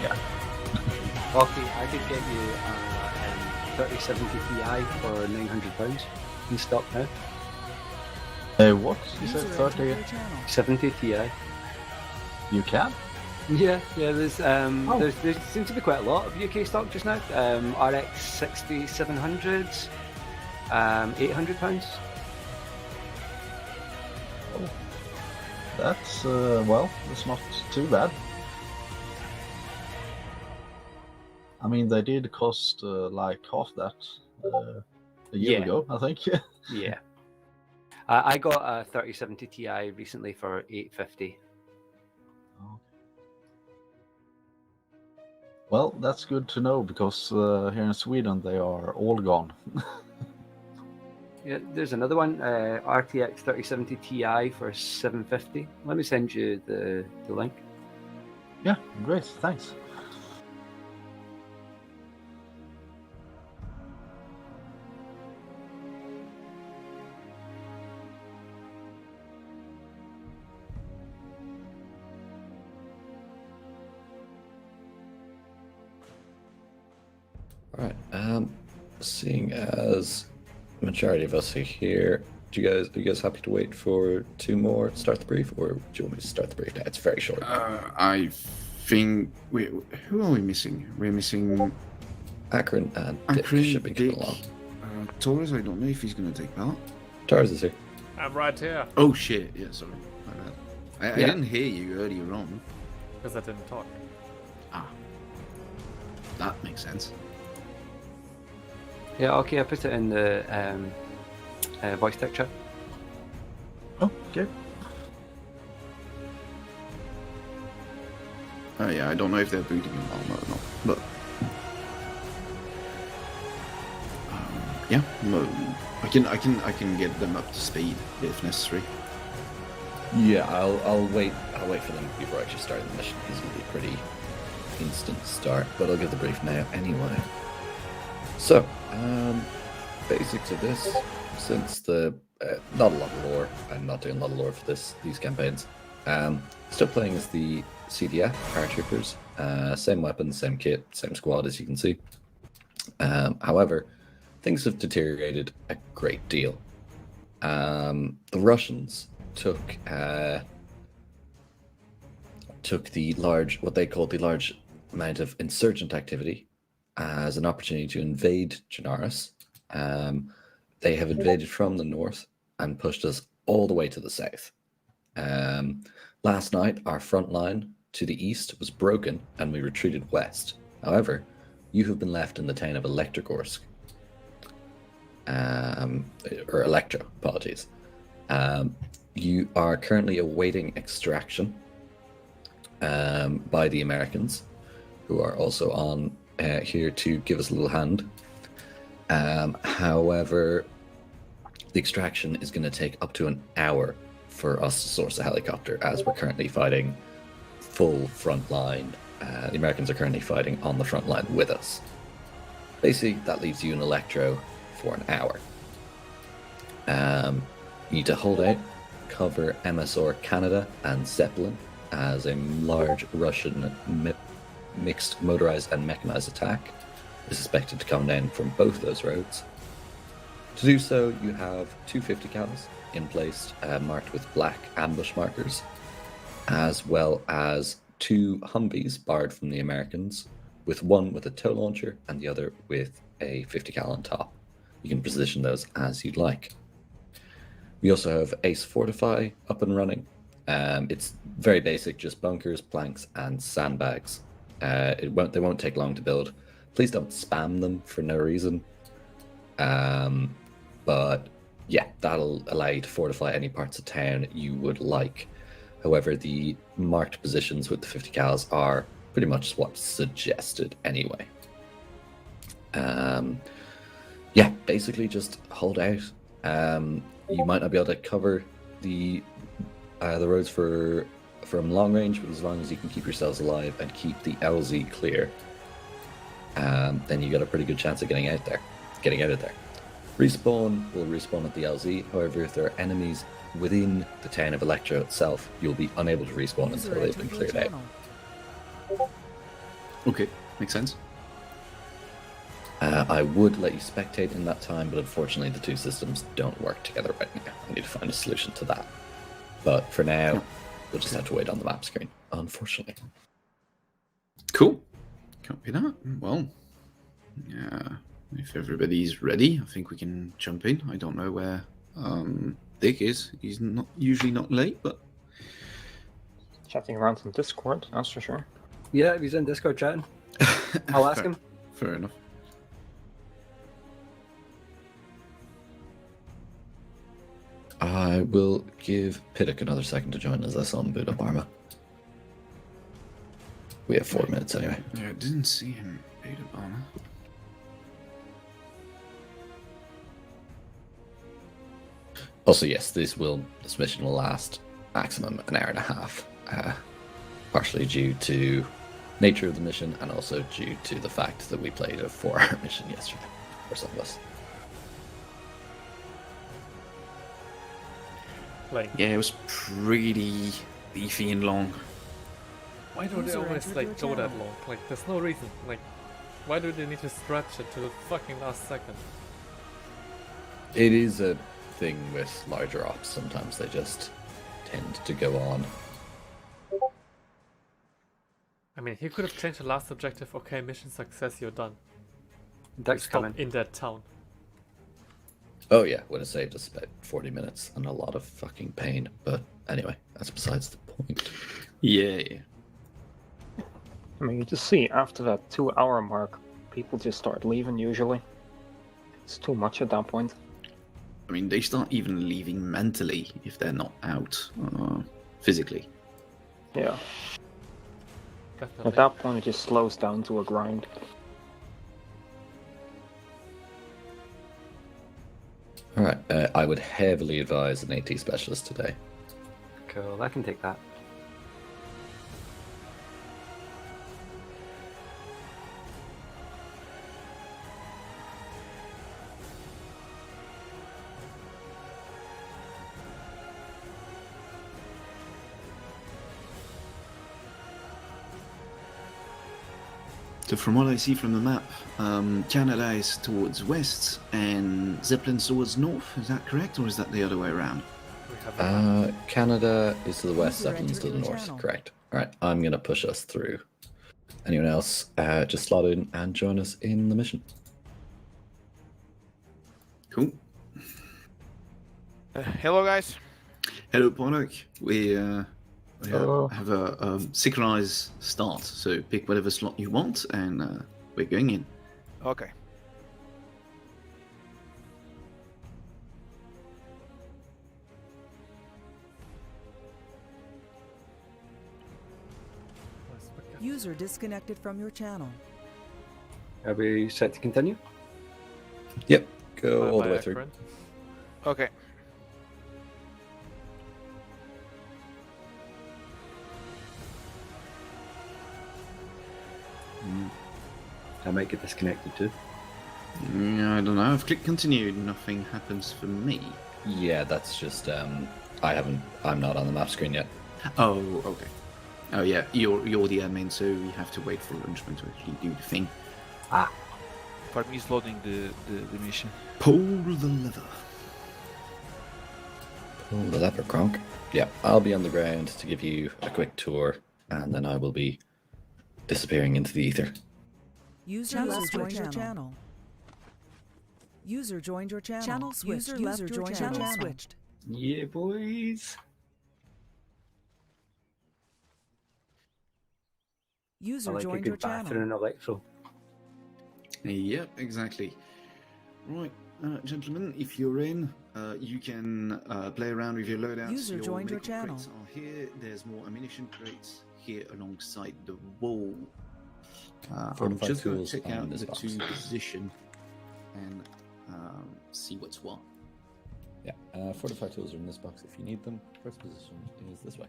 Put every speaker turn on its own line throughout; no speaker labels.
Yeah.
Okay, I could get you a 3070 Ti for £900 in stock now.
What? You said 30?
70 Ti.
You can?
Yeah. There's there seems to be quite a lot of UK stock just now. RX 6700s, £800.
Oh. That's, well, it's not too bad. I mean, they did cost like half that a year ago, I think.
Yeah. I got a 3070 Ti recently for $850.
Well, that's good to know, because here in Sweden they are all gone.
Yeah, there's another one, RTX 3070 Ti for $750. Let me send you the link.
Yeah, great, thanks.
All right. Seeing as the majority of us are here, are you guys happy to wait for 2 more to start the brief, or do you want me to start the brief now? It's very short.
I think who are we missing? We're missing
Akron and Dick should be coming along.
Torres, I don't know if he's going to take part.
Torres is here.
I'm right here.
Oh shit! Yeah, sorry. My bad. I didn't hear you earlier on.
Because I didn't talk.
Ah, that makes sense.
Yeah, okay, I put it in the voice tech chat.
Oh, okay.
Oh yeah, I don't know if they're booting in ArmA or not, but yeah, no, I can get them up to speed if necessary.
Yeah, I'll wait for them before I actually start the mission. It's gonna be a pretty instant start, but I'll give the brief now anyway. So, basics of this, since the not a lot of lore, I'm not doing a lot of lore for these campaigns. Still playing as the CDF paratroopers, same weapons, same kit, same squad as you can see. However, things have deteriorated a great deal. The Russians took what they called the large amount of insurgent activity as an opportunity to invade Chernarus. They have invaded from the north and pushed us all the way to the south. Last night, our front line to the east was broken and we retreated west. However, you have been left in the town of Elektrogorsk. Or Electro, apologies. You are currently awaiting extraction by the Americans, who are also on here to give us a little hand. However, the extraction is going to take up to an hour for us to source a helicopter, as we're currently fighting full front line. The Americans are currently fighting on the front line with us. Basically, that leaves you in Electro for an hour. You need to hold out, cover MSR Canada and Zeppelin, as a large Russian mixed motorized and mechanized attack is expected to come down from both those roads. To do so, you have 2 50 cals in place, marked with black ambush markers, as well as 2 Humvees borrowed from the Americans, with one with a tow launcher and the other with a 50 cal on top. You can position those as you'd like. We also have Ace Fortify up and running. It's very basic, just bunkers, planks, and sandbags. They won't take long to build. Please don't spam them for no reason. But yeah, that'll allow you to fortify any parts of town you would like. However, the marked positions with the 50 cals are pretty much what's suggested anyway. Yeah, basically just hold out. You might not be able to cover the roads from long range, but as long as you can keep yourselves alive and keep the LZ clear, then you got a pretty good chance of getting out of there. Respawn will respawn at the LZ. However, if there are enemies within the town of Electro itself, you'll be unable to respawn until they've been cleared out.
Okay, makes sense.
I would let you spectate in that time, but unfortunately the two systems don't work together right now. I need to find a solution to that. But for now, we'll just have to wait on the map screen, unfortunately.
Cool. Copy that. Well, yeah. If everybody's ready, I think we can jump in. I don't know where Dick is. He's not usually not late, but
Chatting around on Discord, that's for sure.
Yeah, he's in Discord chatting. I'll ask him.
Fair enough.
I will give Piddock another second to join as I saw him boot up ArmA. We have 4 minutes anyway.
Yeah, I didn't see him beat up armor.
Also, yes, this mission will last maximum an hour and a half, partially due to nature of the mission and also due to the fact that we played a 4-hour mission yesterday for some of us.
Like,
Yeah, it was pretty beefy and long.
why do they always like go that long? Like, there's no reason. Like, why do they need to stretch it to the fucking last second?
It is a thing with larger ops. Sometimes they just tend to go on.
I mean, he could have changed the last objective. Okay, mission success, you're done.
Dick's
Stop
coming.
in that town.
Oh yeah, would have saved us about 40 minutes and a lot of fucking pain. But anyway, that's besides the point.
Yeah.
I mean, you just see after that 2-hour mark, people just start leaving usually. It's too much at that point.
I mean, they start even leaving mentally if they're not out physically.
Yeah.
Definitely.
At that point, it just slows down to a grind.
Alright, I would heavily advise an AT specialist today.
Cool, I can take that.
So from what I see from the map, Canada is towards west and Zeppelin's towards north. Is that correct, or is that the other way around?
We have
Canada is to the west,
User
Zeppelin's to the
entered your
north.
channel.
Correct. Alright, I'm going to push us through. Anyone else, just slot in and join us in the mission.
Cool.
Hello, guys.
Hello, Pollock. We
Hello.
have a synchronized start, so pick whatever slot you want, and we're going in.
Okay.
User disconnected from your channel.
Are we set to continue?
Yep, go all the way through.
Okay.
I might get disconnected too.
I don't know. I've clicked continue. Nothing happens for me.
Yeah, that's just, I'm not on the map screen yet.
Oh, okay. Oh yeah, you're the admin, so we have to wait for Lunchman to actually do the thing.
For me, is loading the mission.
Pull the lever.
Pull the lever, Kronk. Yeah, I'll be on the ground to give you a quick tour, and then I will be disappearing into the ether.
User joined your channel. User joined your channel. Channel switched. User joined your channel. Switched.
Yeah, boys. I
User
like a
joined your
good bath
channel.
and an electro.
Yep, exactly. Right, gentlemen, if you're in, you can play around with your loadouts.
User joined your
medical
channel.
crates are here. There's more ammunition crates here alongside the wall. I'm
Fortified
just going
tools
to check
on
out
this
the
box.
two position and see what's what.
Yeah, fortified tools are in this box if you need them. First position is this way.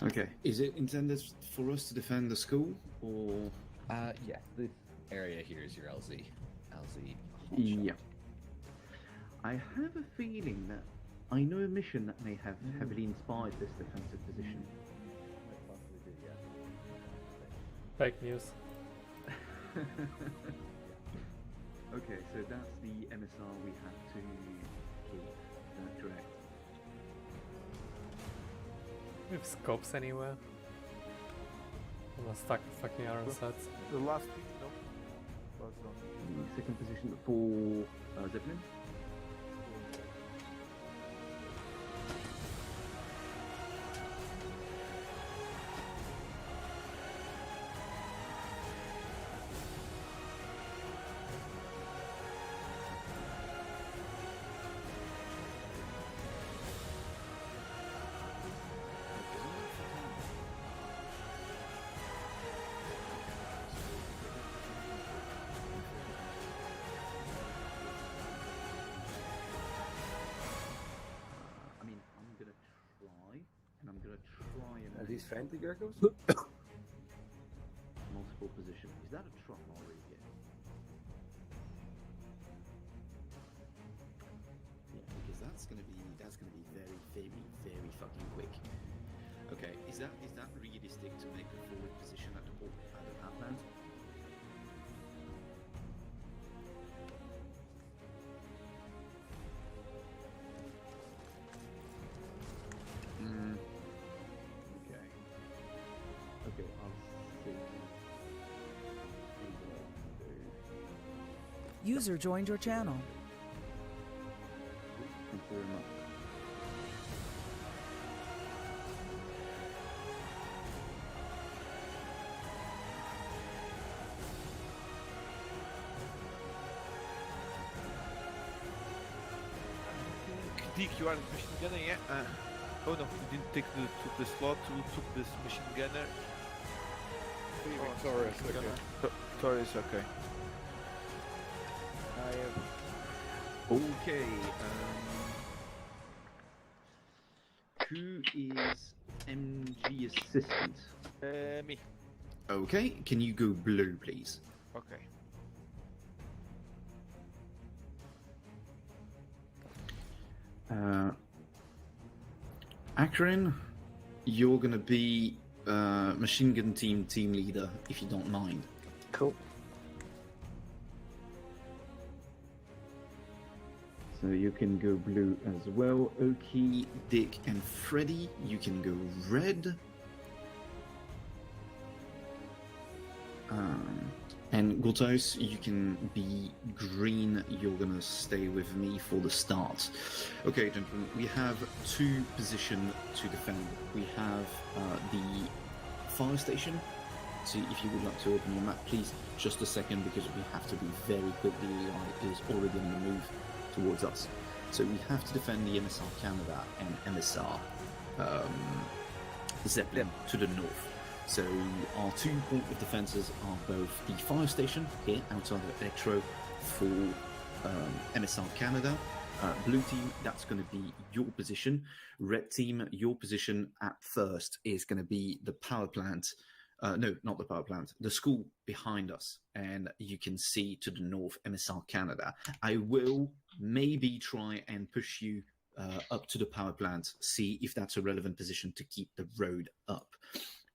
Okay, is it intended for us to defend the school, or?
Yeah, this area here is your LZ. LZ.
Yeah. I have a feeling that I know a mission that may have heavily inspired this defensive position.
Fake news.
Okay, so that's the MSR we have to keep. Correct.
We have scopes anywhere. I'm gonna stack the fucking iron sets.
The last pick, no? Was not.
Second position for Zeppelin.
Are these friendly Gurgles?
Multiple position. Is that a truck already here?
Yeah, because that's gonna be very fucking quick. Okay, is that realistic to make a forward position at the power plant?
Okay, I'll see.
User joined your channel.
Thank you very much.
Dick, you are the machine gunner, yeah? Oh no, you didn't took the slot, you took this machine gunner.
Oh, Taurus, okay.
Taurus, okay. I have...
Okay, who is MG assistant?
Me.
Okay, can you go blue, please?
Okay.
Akron, you're gonna be machine gun team leader, if you don't mind.
Cool.
So you can go blue as well.
Oki, Dick, and Freddy, you can go red. And Gortos, you can be green. You're gonna stay with me for the start. Okay, gentlemen, we have two positions to defend. We have the fire station. See if you would like to open your map, please. Just a second, because we have to be very quick. The AI is already on the move towards us. So we have to defend the MSR Canada and MSR Zeppelin to the north. So our 2 point of defences are both the fire station here outside of Electro for MSR Canada. Blue team, that's going to be your position. Red team, your position at first is going to be the power plant. No, not the power plant. The school behind us, and you can see to the north MSR Canada. I will maybe try and push you up to the power plant, see if that's a relevant position to keep the road up.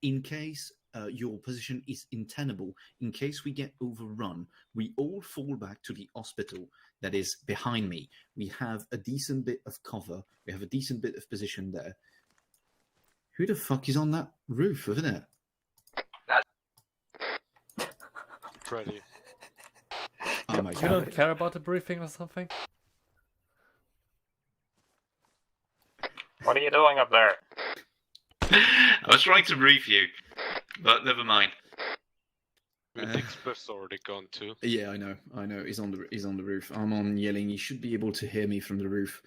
In case your position is untenable, in case we get overrun, we all fall back to the hospital that is behind me. We have a decent bit of cover. We have a decent bit of position there. Who the fuck is on that roof, isn't it?
Freddy.
Oh my
You
god.
don't care about the briefing or something?
What are you doing up there?
I was trying to brief you, but never mind.
Dick's bus already gone too.
Yeah, I know. He's on the roof. I'm on yelling. You should be able to hear me from the roof.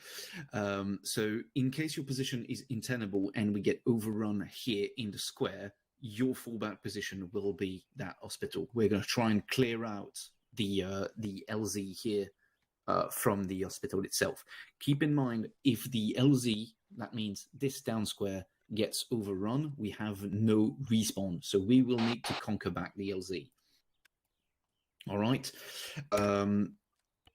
So, in case your position is untenable and we get overrun here in the square, your fallback position will be that hospital. We're going to try and clear out the LZ here from the hospital itself. Keep in mind, if the LZ, that means this town square, gets overrun, we have no respawn. So we will need to conquer back the LZ. All right.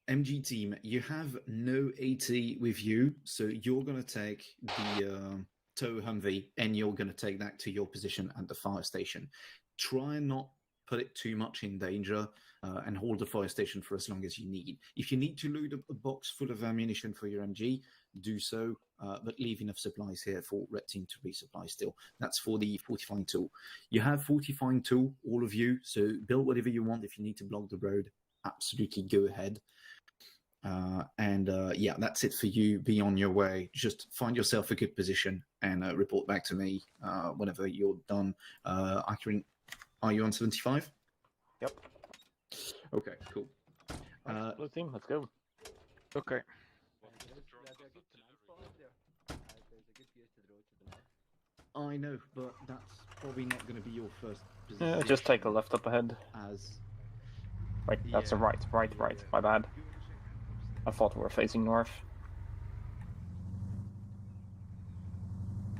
MG team, you have no AT with you, so you're going to take the tow Humvee and you're going to take that to your position at the fire station. try and not put it too much in danger, and hold the fire station for as long as you need. If you need to load a box full of ammunition for your MG, do so, but leave enough supplies here for Red Team to resupply still. That's for the fortifying tool. You have fortifying tool, all of you, so build whatever you want. If you need to block the road, absolutely go ahead. Yeah, that's it for you. Be on your way. Just find yourself a good position and report back to me whenever you're done. Are you on 75?
Yep.
Okay, cool.
Blue team, let's go.
Okay.
I know, but that's probably not going to be your first position.
Just take a left up ahead. Wait, that's a right. My bad. I thought we were facing north.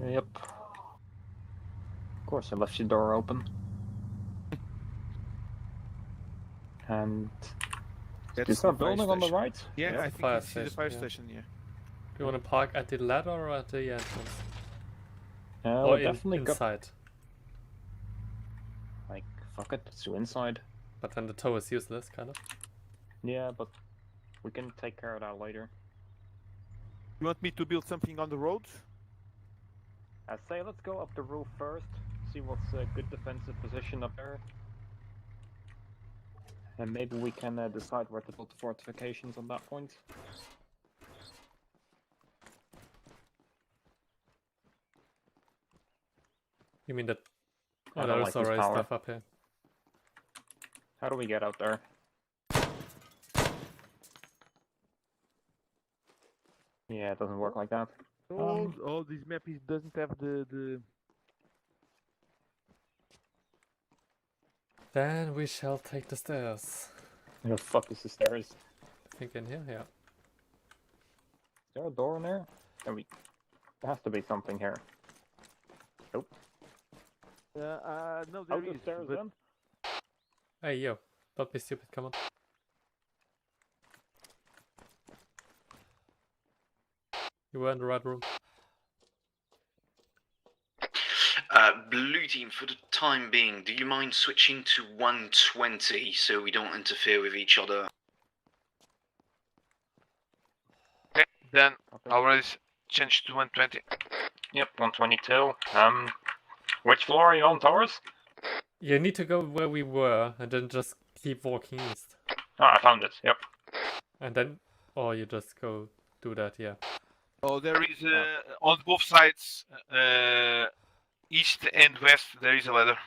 Yep. Of course, I left your door open. And is there a building on the right?
Yeah, I think
fire
I see the fire
station,
station. Yeah.
Do you want to park at the ladder or at the entrance?
Or
Or
definitely
inside?
Like, fuck it, let's do inside.
But then the tow is useless, kind of.
Yeah, but we can take care of that later.
You want me to build something on the road?
I'd say let's go up the roof first, see what's a good defensive position up there. And maybe we can decide where to put the fortifications on that point.
You mean that?
I
Oh,
don't
there's
like this
already
power.
stuff up here.
How do we get out there? Yeah, it doesn't work like that.
Oh, this map doesn't have the.
Then we shall take the stairs.
Where the fuck is the stairs?
I think in here, yeah.
Is there a door in there? There has to be something here. Nope.
No, there
Out the
is.
stairs
But
then?
Hey, yo. Don't be stupid, come on. You were in the right room.
Blue team, for the time being, do you mind switching to 120 so we don't interfere with each other?
Okay, then
Okay.
already changed to 120.
Yep, 122. Which floor are you on, towers?
You need to go where we were and then just keep walking east.
Oh, I found it, yep.
And then, or you just go do that, yeah.
oh, there is on both sides, east and west. There is a ladder.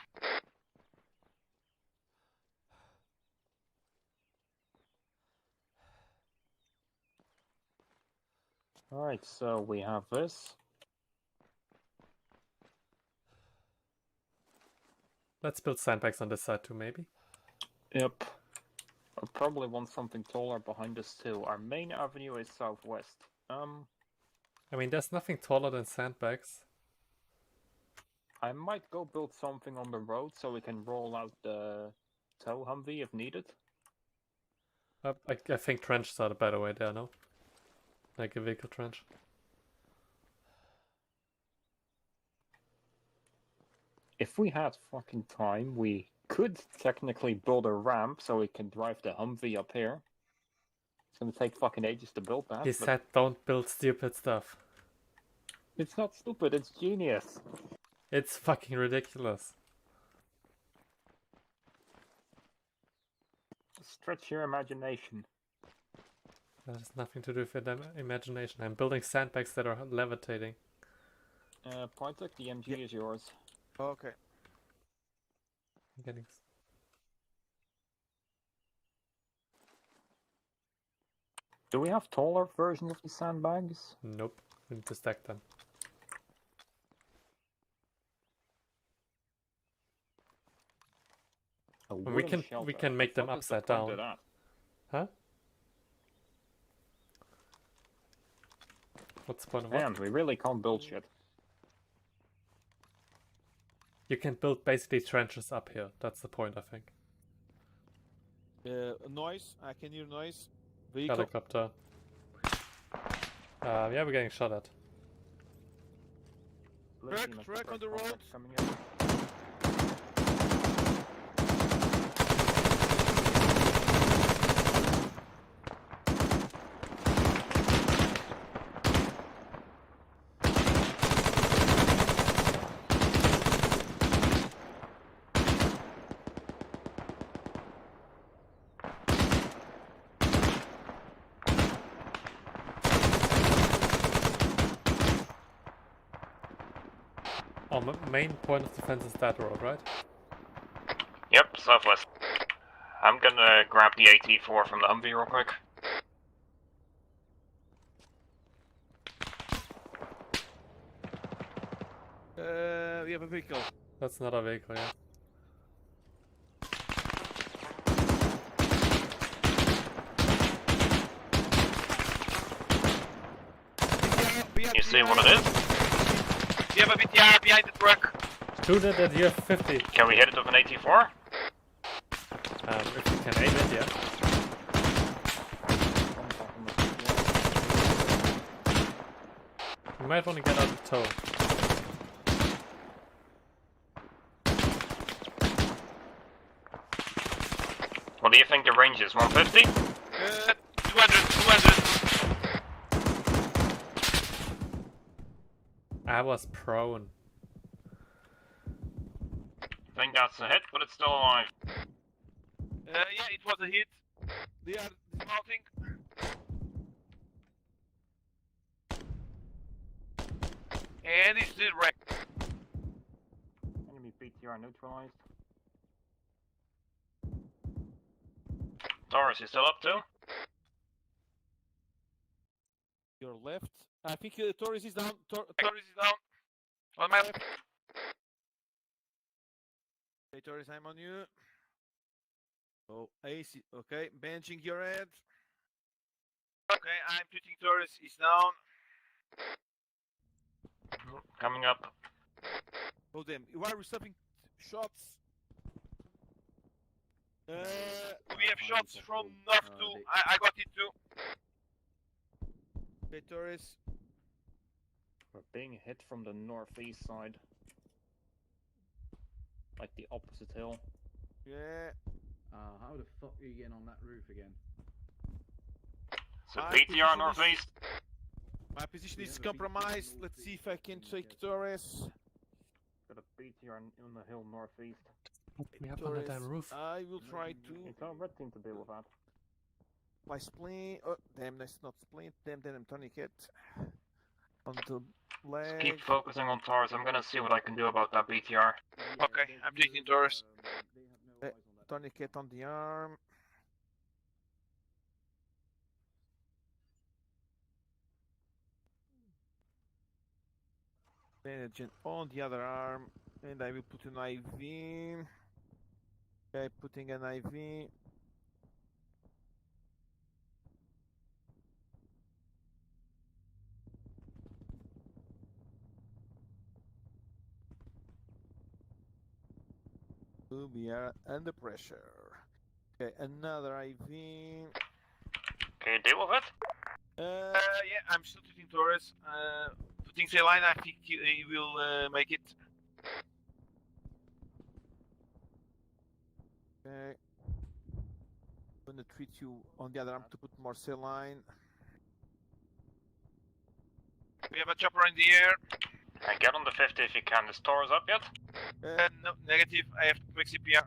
Alright, so we have this.
Let's build sandbags on this side too, maybe.
Yep. I'll probably want something taller behind us too. Our main avenue is southwest.
I mean, there's nothing taller than sandbags.
I might go build something on the road so we can roll out the tow Humvee if needed.
I think trenches are the better way there, no? Like a vehicle trench.
If we had fucking time, we could technically build a ramp so we can drive the Humvee up here. It's gonna take fucking ages to build that.
He said don't build stupid stuff.
It's not stupid, it's genius.
It's fucking ridiculous.
Stretch your imagination.
That has nothing to do with imagination. I'm building sandbags that are levitating.
Pointek, the MG is yours.
Okay.
I'm getting...
Do we have taller versions of the sandbags?
Nope. We need to stack them. We can make them upside down. Huh? What's the point of
Man, we really can't build shit.
You can build basically trenches up here. That's the point, I think.
Noise. I can hear noise. Vehicle.
Helicopter. Yeah, we're getting shot at.
Truck on the road.
Coming in.
Our main point of defense is that road, right?
Yep, southwest. I'm gonna grab the AT4 from the Humvee real quick.
We have a vehicle.
That's not a vehicle, yeah.
You see what it is?
We have a BTR behind the truck.
Shoot it at year 50.
Can we hit it with an AT4?
If you can aim it, yeah. You might want to get out of tow.
What do you think the range is? 150?
200.
I was prone.
I think that's a hit, but it's still alive.
Yeah, it was a hit. They are dismounting. And it's still wrecked.
Enemy BTR neutralized. Taurus, you still up too?
Your left. I think Torres is down.
Torres is down. On my left.
Okay, Torres, I'm on you. Oh, AC. Okay, benching your head.
Okay, I'm shooting Torres. He's down.
Coming up.
Oh damn! Why are we stopping shots?
We have shots from north too. I got it too.
Okay, Torres.
We're being hit from the northeast side. Like the opposite hill.
Yeah.
How the fuck are you getting on that roof again?
So BTR northeast.
My position is compromised. Let's see if I can take Torres.
Got a BTR on the hill northeast.
Me up on the damn roof.
I will try to.
It's our red team to deal with that.
My splint. Oh, damn, that's not splint. Damn, I'm tourniquet. On the leg.
Keep focusing on Taurus. I'm gonna see what I can do about that BTR.
Okay, I'm taking Torres.
Tourniquet on the arm. Bandage on the other arm. And I will put an IV. Okay, putting an IV. We are under pressure. Okay, another IV.
Can you deal with it?
Yeah, I'm still shooting Torres. Putting saline, I think he will make it.
Okay. I'm gonna treat you on the other arm to put more saline.
We have a chopper in the air.
Get on the 50 if you can. Is Taurus up yet?
No, negative. I have quick CPR.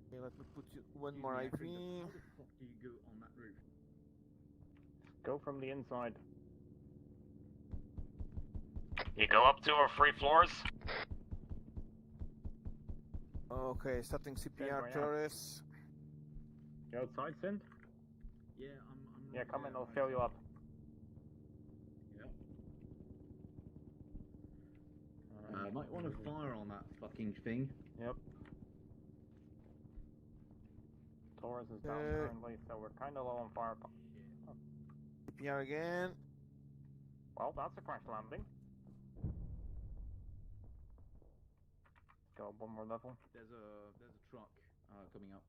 Okay, let me put you one more IV.
How the fuck do you go on that roof?
Go from the inside. You go up 2 or 3 floors.
Okay, starting CPR, Torres.
You outside, Sind?
Yeah, I'm
Yeah, come in, I'll fill you up.
Yep. I might want to fire on that fucking thing.
Yep. Taurus is down currently, so we're kind of low on fire.
CPR again.
Well, that's a crash landing. Go up one more level.
There's a truck coming up.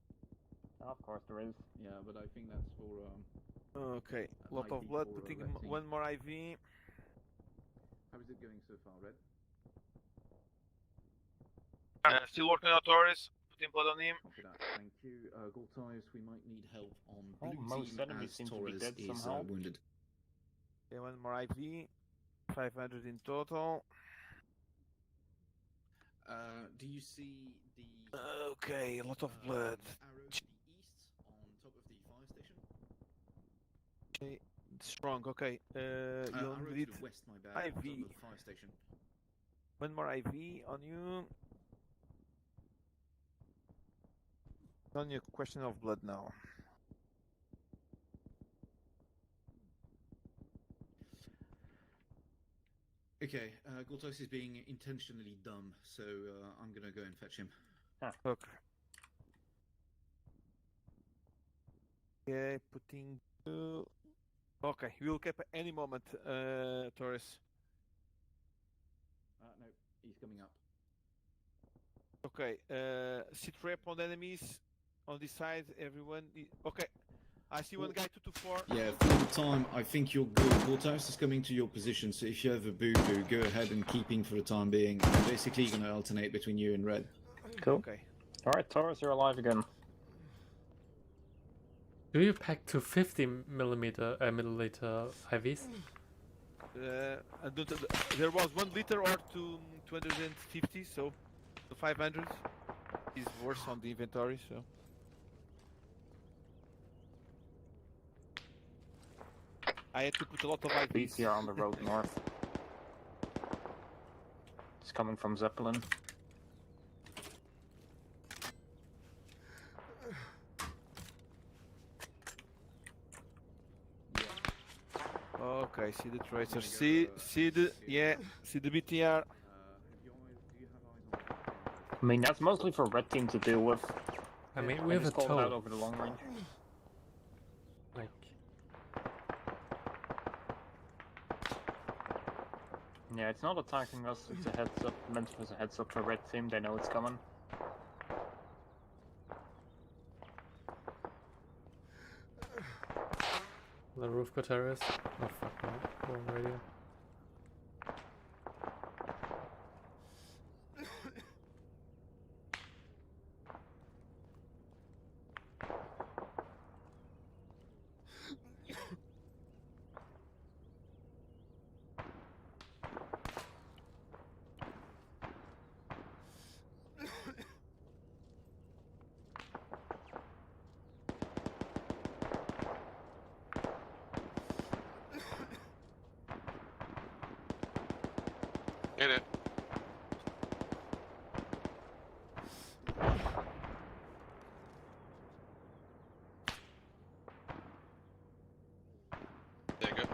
Of course there is.
Yeah, but I think that's for
Okay, lot of blood. Putting one more IV.
How is it going so far, Red?
Still working on Torres. Putting blood on him.
Copy that. Thank you. Goltives, we might need help on
Oh,
blue
most
team
enemies
as
seem to be
Torres
dead
is
somehow.
wounded.
Okay, one more IV. 500 in total.
Do you see the
Okay, a lot of blood.
arrow to the east on top of the fire station?
Okay, strong. Okay.
I
You
wrote
need
to the west, my bad.
IV.
Over the fire station.
one more IV on you. It's only a question of blood now.
Okay, Gortos is being intentionally dumb, so I'm gonna go and fetch him.
Okay. Okay, putting. Okay, we will cap at any moment, Torres.
No, he's coming up.
Okay, sit rep on enemies on this side. Everyone. Okay, I see one guy 224.
Yeah, for the time, I think you're good. Gortos is coming to your position, so if you have a boo-boo, go ahead and keeping for the time being. I'm basically gonna alternate between you and Red.
Cool.
Okay.
Alright, Taurus, you're alive again.
Do you pack 250 milliliter IVs?
There was 1 liter or 250, so the 500 is worse on the inventory. So I had to put a lot of IVs.
BCR on the road north. It's coming from Zeppelin.
Okay, see the tracer. See the BTR.
I mean, that's mostly for red team to deal with.
I mean, we have a
just called it out
tow.
over the long range.
Like,
Yeah, it's not attacking us, it's a heads up, meant as a heads up for red team, they know it's coming.
the roof got terrorist. Oh fuck, no. Wrong radio.
Get it. There you go.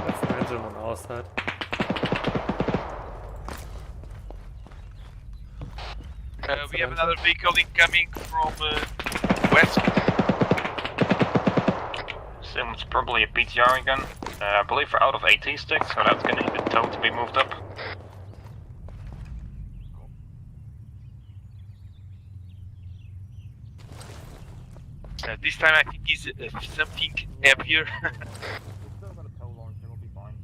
That's an engine on our side. We have another vehicle incoming from west.
Assume it's probably a BTR again. I believe we're out of AT sticks, so that's gonna need a tow to be moved up.
This time I think it's something heavier.
We've still got a tow launcher, we'll be fine.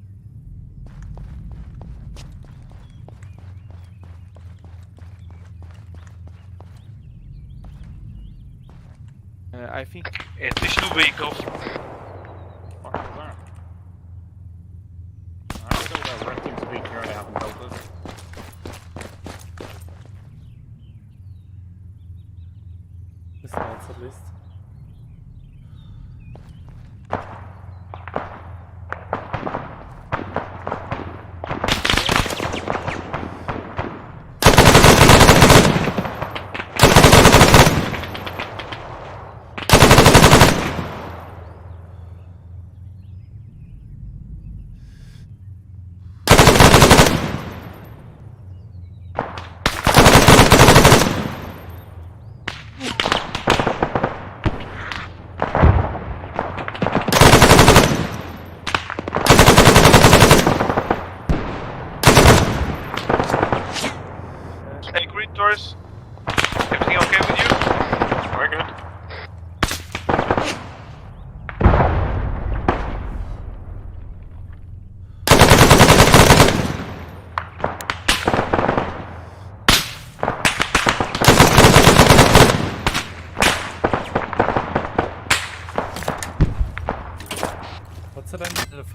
I think
At least 2 vehicles.
What was that? I still got red team to BTR, they haven't towed us.
This one's at least.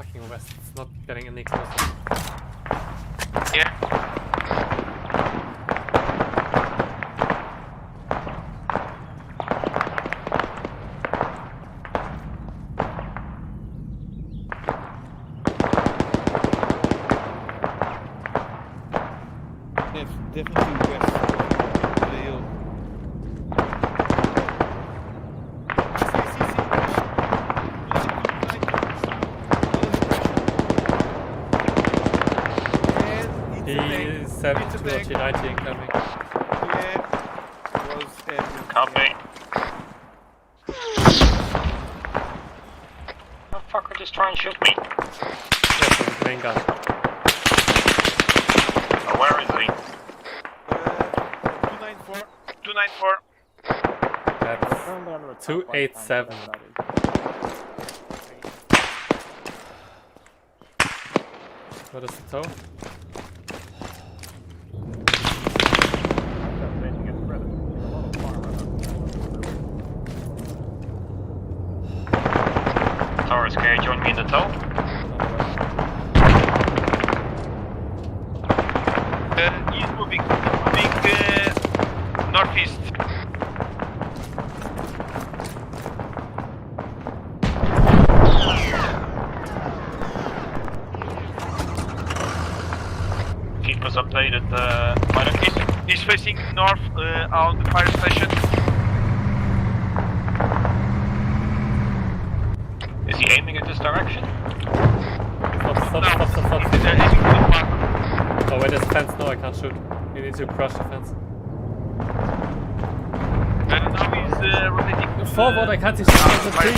fucking west. It's not getting any closer.
Yeah.
Definitely west of the hill.
He is 70 to 90 incoming.
Yeah. Was
Copy.
Motherfucker, just try and shoot me.
Yes, with the main gun.
Oh, where is he?
294.
294.
That's 287. What is the tow?
Taurus, can you join me in the tow? He's moving northeast. Keep us updated. He's facing north on the fire station. Is he aiming at this direction?
Stop.
He's aiming to the park.
Oh wait, there's a fence. No, I can't shoot. You need to crush the fence.
Now he's rotating.
Forward, I can't see shit in the tree.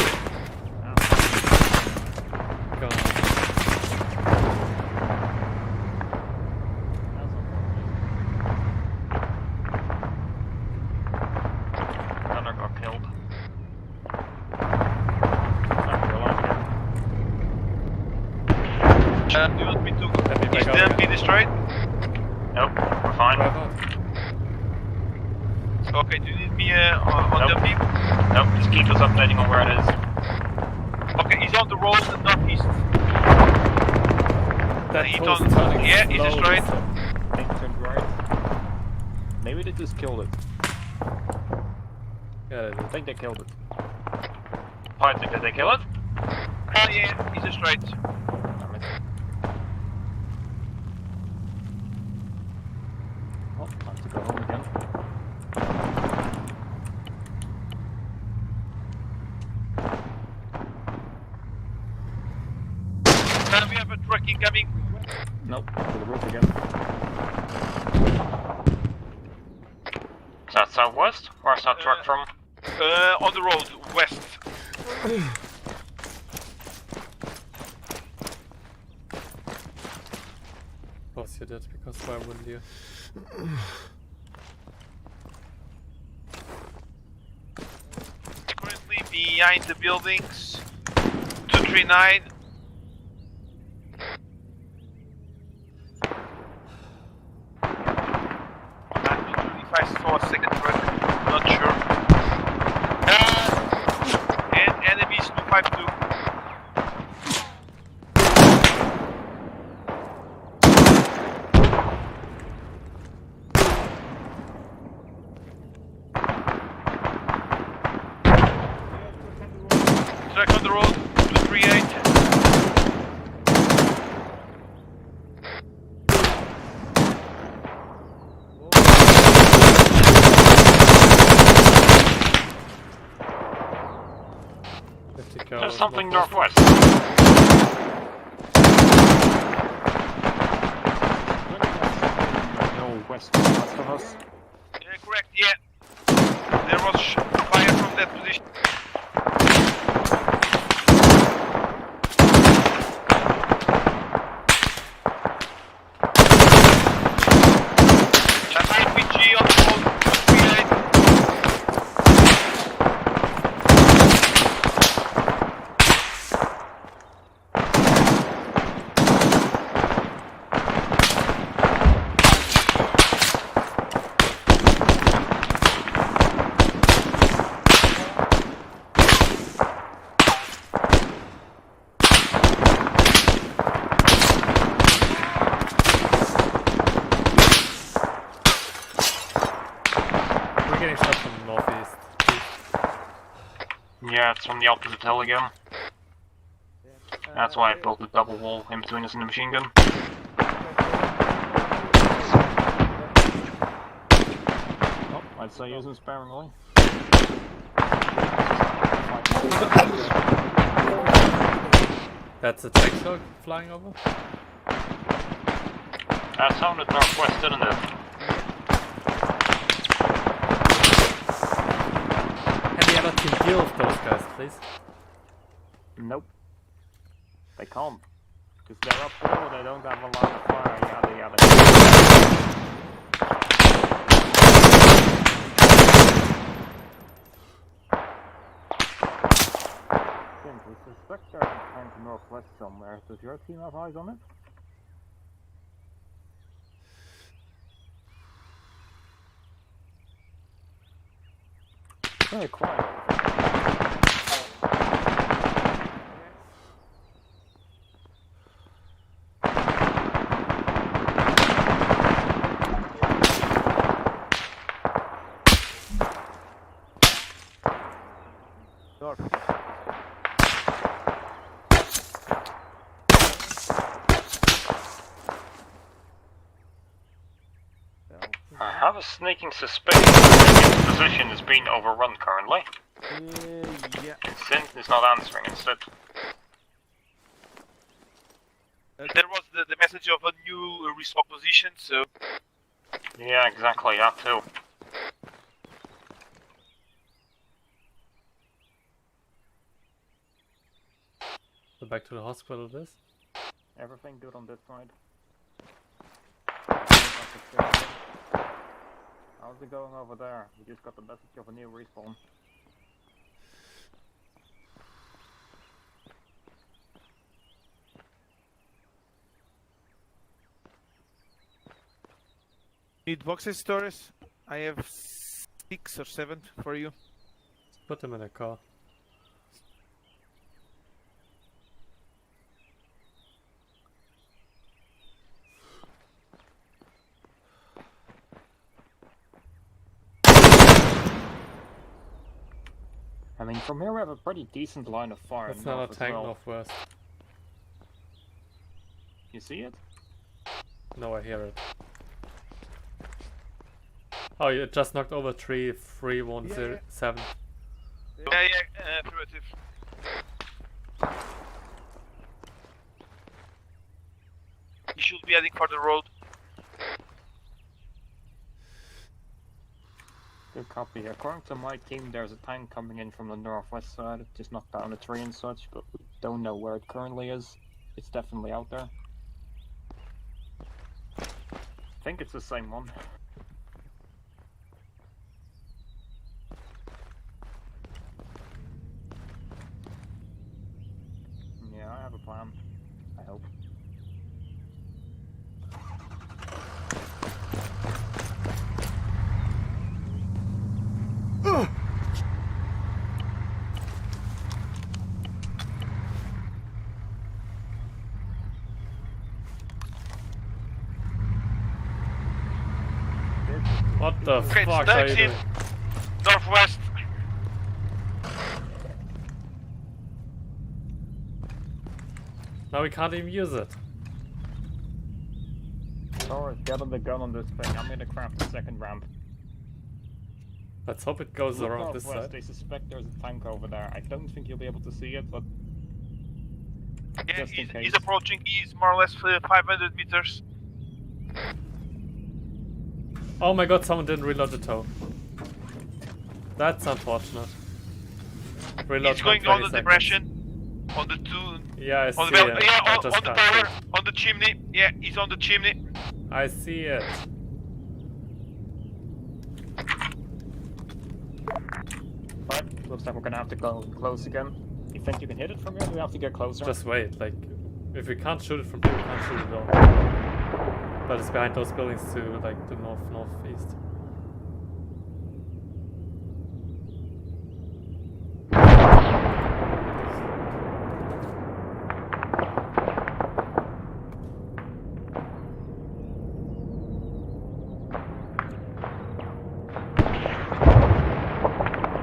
Gunner got killed. You want me to? Is the MP destroyed? Nope, we're fine. Okay, do you need me on the MP? Nope, just keep us updating on where it is. Okay, he's on the road to the northeast. Yeah, he's destroyed.
Maybe they just killed it.
Yeah,
I think they killed it.
I think that they kill it. Oh yeah, he's destroyed.
Oh, time to go home again.
We have a truck incoming.
Nope, to the roof again.
Is that southwest? Where's that truck from? On the road, west.
Of course you did, because why wouldn't you?
Currently behind the buildings. 239. If I saw a second truck, not sure. And enemies 252. Truck on the road, 238. There's something northwest.
No, west of us.
Correct, yeah. There was fire from that position. An RPG on the road, 238. Yeah, it's from the opposite hill again. That's why I built a double wall in between us and the machine gun.
Oh, I'd say use them sparingly.
That's a tank dog flying over?
That sounded northwest, didn't it?
Any other team deal with those guys, please?
Nope. They can't. Because they're uphill, they don't have a lot of fire, yada yada. We suspect there's a tank northwest somewhere. Does your team have eyes on it? Very quiet.
I have a sneaking suspicion that his position is being overrun currently.
Yeah.
Since it's not answering instead.
There was the message of a new restock position, so...
Yeah, exactly, that too.
So back to the hospital it is.
Everything good on this side? How's it going over there? We just got the message of a new respawn.
Need boxes, Torres? I have 6 or 7 for you.
Put them in a car.
I mean, from here we have a pretty decent line of fire.
That's not a tank northwest.
You see it?
No, I hear it. Oh, you just knocked over 3317.
Yeah, primitive. You should be heading for the road.
Good copy. According to my team, there's a tank coming in from the northwest side. It just knocked down a tree and such, but we don't know where it currently is. It's definitely out there. I think it's the same one. Yeah, I have a plan. I hope.
What the
Okay,
fuck are you
in
doing?
northwest.
Now we can't even use it.
Torres, get on the gun on this thing. I'm gonna craft the second ramp.
Let's hope it goes
Look
around this
northwest,
side.
they suspect there's a tank over there. I don't think you'll be able to see it, but
Yeah,
just in case.
he's approaching. He's more or less 500 meters.
Oh my god, someone didn't reload the tow. That's unfortunate. Reload
He's going
for 20
on the
seconds.
depression. On the two.
Yeah, I
On
see
the belt.
it.
Yeah,
I
on
just
the
can't
tower.
see.
On the chimney. Yeah, he's on the chimney.
I see it.
Right, looks like we're gonna have to go close again. You think you can hit it from here? Do we have to get closer?
Just wait, like, if we can't shoot it from here, we can't shoot it at all. But it's behind those buildings to, like, the northeast.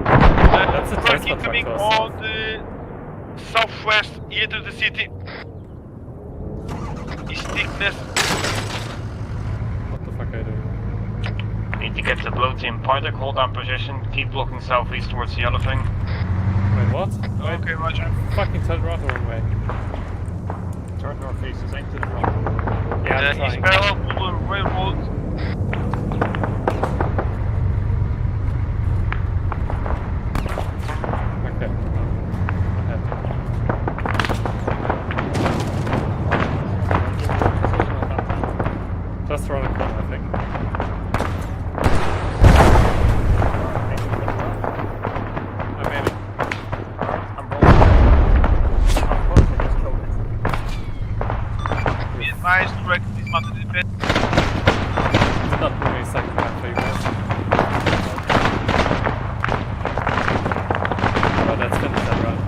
That's a That's not
incoming
fucked
on the southwest here to the city. His thickness.
What the fuck are you doing?
Need to get to blue team Pydic, hold that position, keep looking southeast towards the other thing.
Wait, what? Wait,
Okay, roger.
fucking turned around the wrong way.
Turn northeast, is aimed to the front.
Yeah, I'm
He's
trying.
parallel to the railroad.
Okay. Ahead. Just around the corner, I think. I'm aiming.
Alright, I'm rolling. Unfortunately, just killed it.
Be advised, direct dismounted in bed.
It's not moving a second time for you guys. Oh, that's finished that round.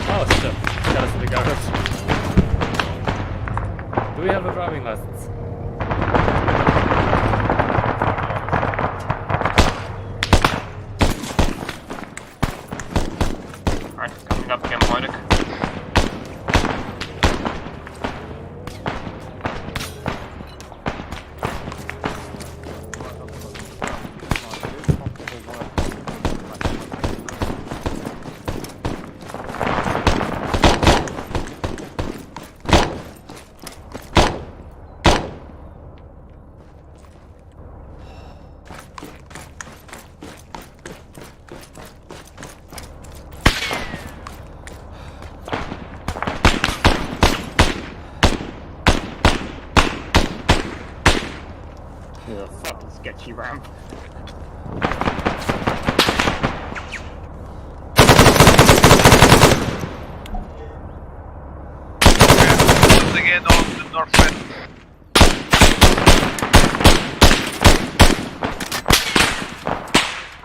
Oh shit, got us in the garbage. Do we have a driving license?
Alright, coming up again, Pydic. Yeah, fucking sketchy ramp.
Once again on the northwest.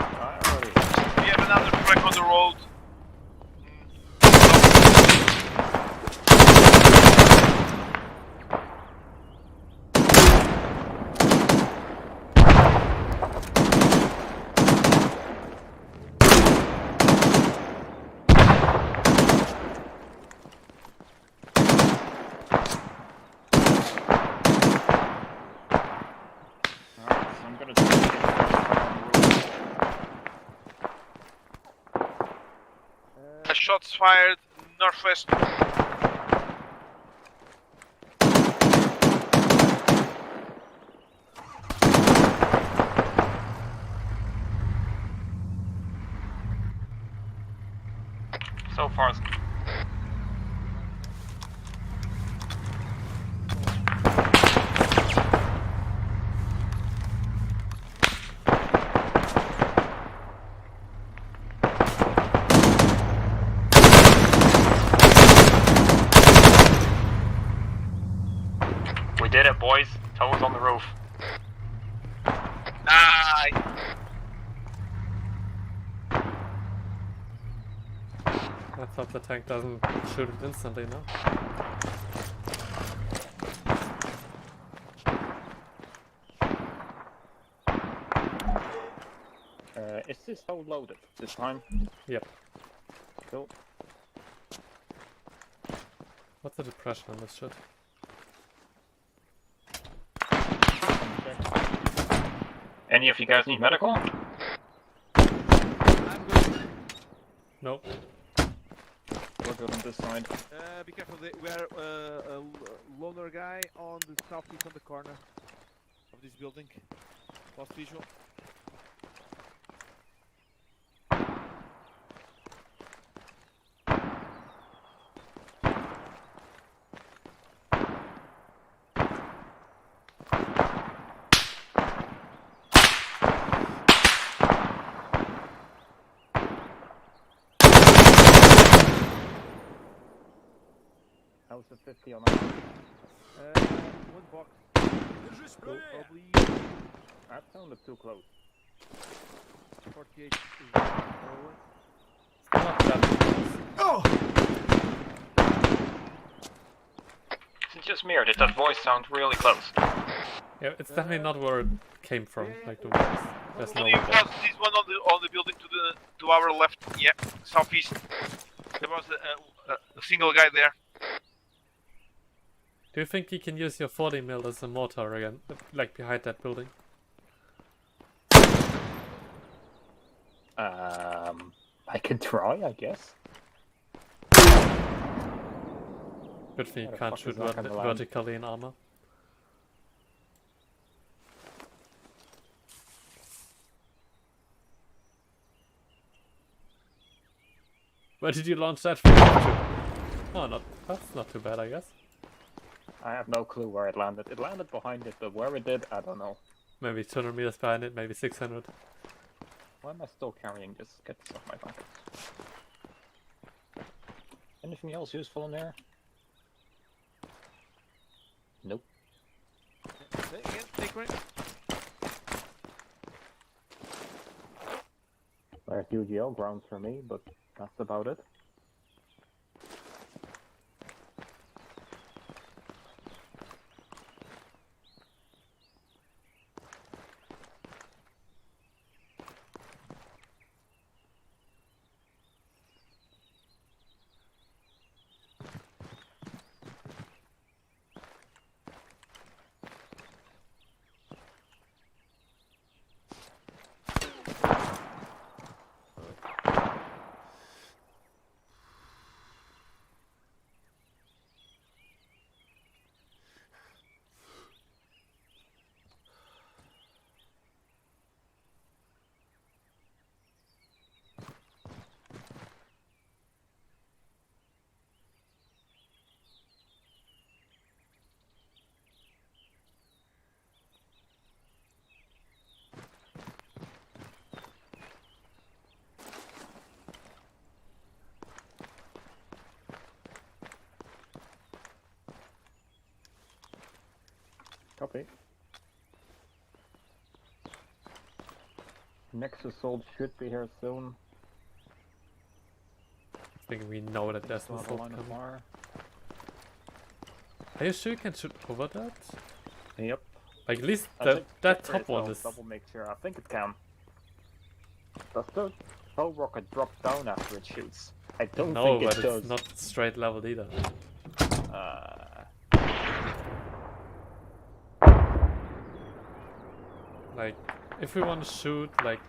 We have another truck on the road.
Alright, so I'm gonna try to get
Shots fired northwest.
so far. We did it, boys. Toes on the roof.
Nice.
I thought the tank doesn't shoot it instantly, no?
Is this hull loaded this time?
Yep.
Cool.
What's the depression on this shit?
Any of you guys need medical?
I'm good.
Nope.
We're good on this side.
Be careful, we are a loner guy on the southeast on the corner of this building. Lost visual.
How's the 50 on that?
One box. Probably
That sounded too close.
48 is forward.
Not that close.
Is it just me or did that voice sound really close?
Yeah, it's definitely not where it came from. Like the walls. There's no
Only
one there.
was this one on the building to our left. Yeah, southeast. There was a single guy there.
Do you think you can use your 40 mil as a mortar again, like behind that building?
I could try, I guess.
Good thing you
Where the
can't
fuck
shoot
is that gonna land?
vertically in armor. Where did you launch that from? Oh, that's not too bad, I guess.
I have no clue where it landed. It landed behind it, but where it did, I don't know.
Maybe 200 meters behind it, maybe 600.
Why am I still carrying this? Get this off my back. Anything else useful in there? Nope.
Again, take range.
There's UGL grounds for me, but that's about it. Copy. Next assault should be here soon.
I think we know that there's no
Still have a
assault
line of
coming.
fire.
Are you sure you can shoot over that?
Yep.
Like at least
I
that
think
that
there
top one
no
is.
double make sure. I think it can. Does the bow rocket drop down after it shoots? I don't
No,
think
but
it does.
it's not straight leveled either. Like, if we want to shoot, like,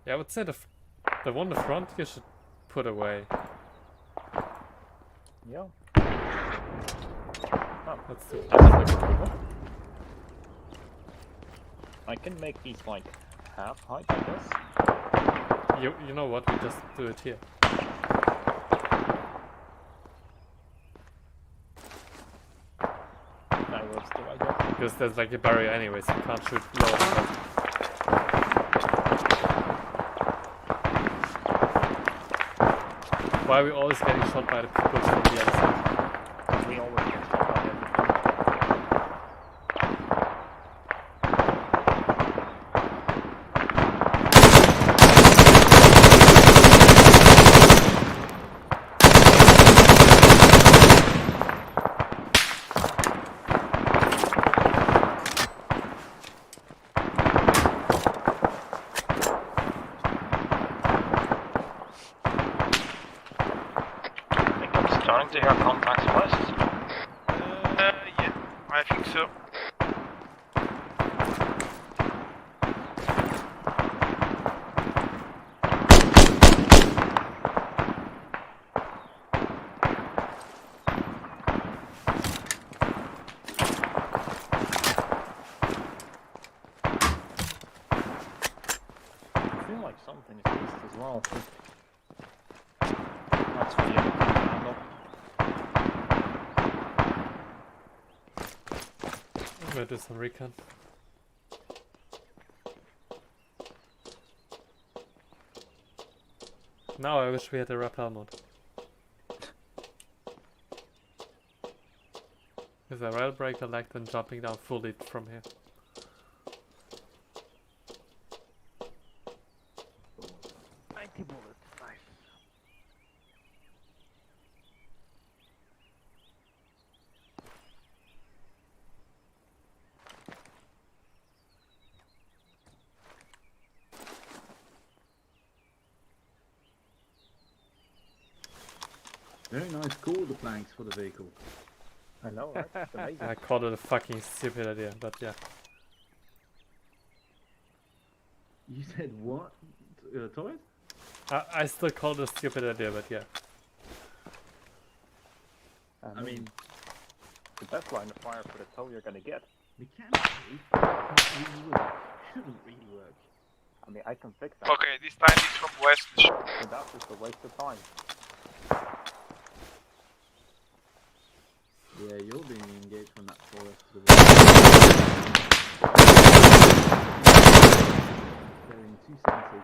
yeah, I would say the one in the front you should put away.
Yeah.
Let's do it.
I can make these like half height, I guess.
You know what? We just do it here.
That works too, I guess.
Because there's like a barrier anyways, you can't shoot low on that. Why are we always getting shot by the people from the other side?
We always get shot by them.
Starting to hear contacts west. Yeah, I think so.
I feel like something is east as well. That's for the other angle.
I'm gonna do some recon. Now I wish we had a rappel mod. With a rail breaker leg then jumping down fully from here.
Very nice call, the Phalanx, for the vehicle.
I know, right? It's amazing.
I called it a fucking stupid idea, but yeah.
You said what? Torres?
I still call it a stupid idea, but yeah.
I mean, the best line of fire for the tow you're gonna get.
Mechanically, shouldn't really work.
I mean, I can fix that.
Okay, this time it's from west.
But that's just a waste of time.
Yeah, you're being engaged from that forest to the Carrying 270.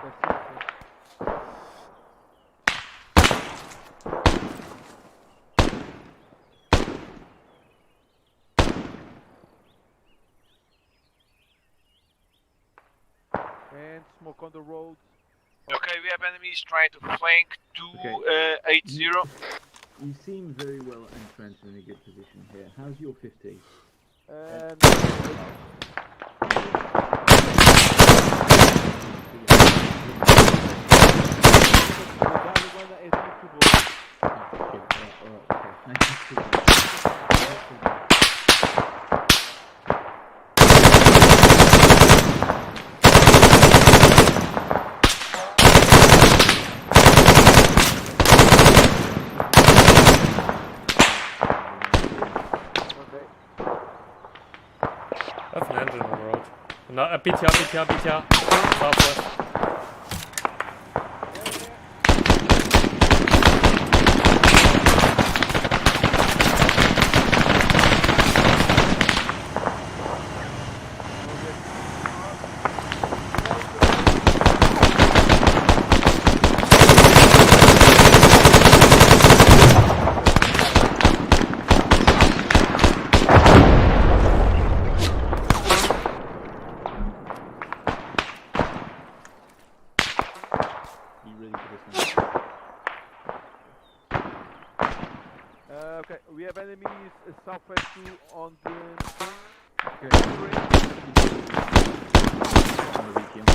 That's it.
And smoke on the road.
Okay, we have enemies trying to flank 280.
You seem very well entrenched in a good position here. How's your 50?
That's an engine on the road. No, BTR. Southwest.
Okay, we have enemies southwest 2 on the...
Northwest again.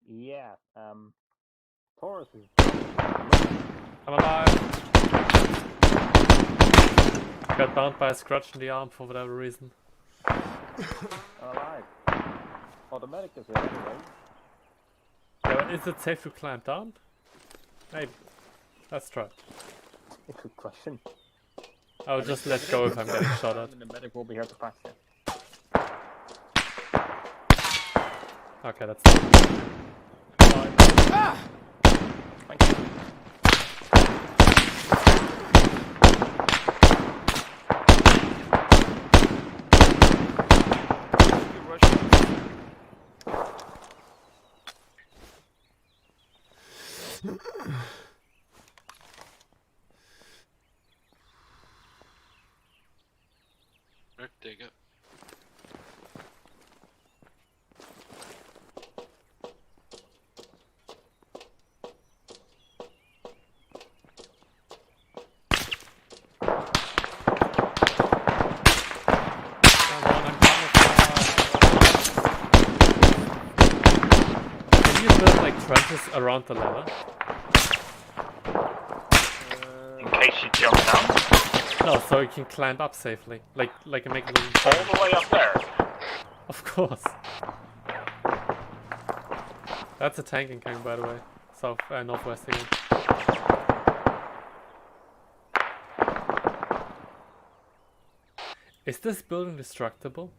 Yeah, Taurus is...
I'm alive. Got bound by a scratch in the arm for whatever reason.
I'm alive. Automatic is there anyway.
Yeah, but is it safe to climb down? Maybe. Let's try.
Good question.
I'll just let go if I'm getting shot at.
The medic will be here to patch you.
Okay, that's...
Ah! Thank you.
Dig it.
Can you build like trenches around the ladder?
In case you jump down.
No, so you can climb up safely. Like make a little...
All the way up there.
Of course. That's a tank incoming, by the way. Northwest again. Is this building destructible?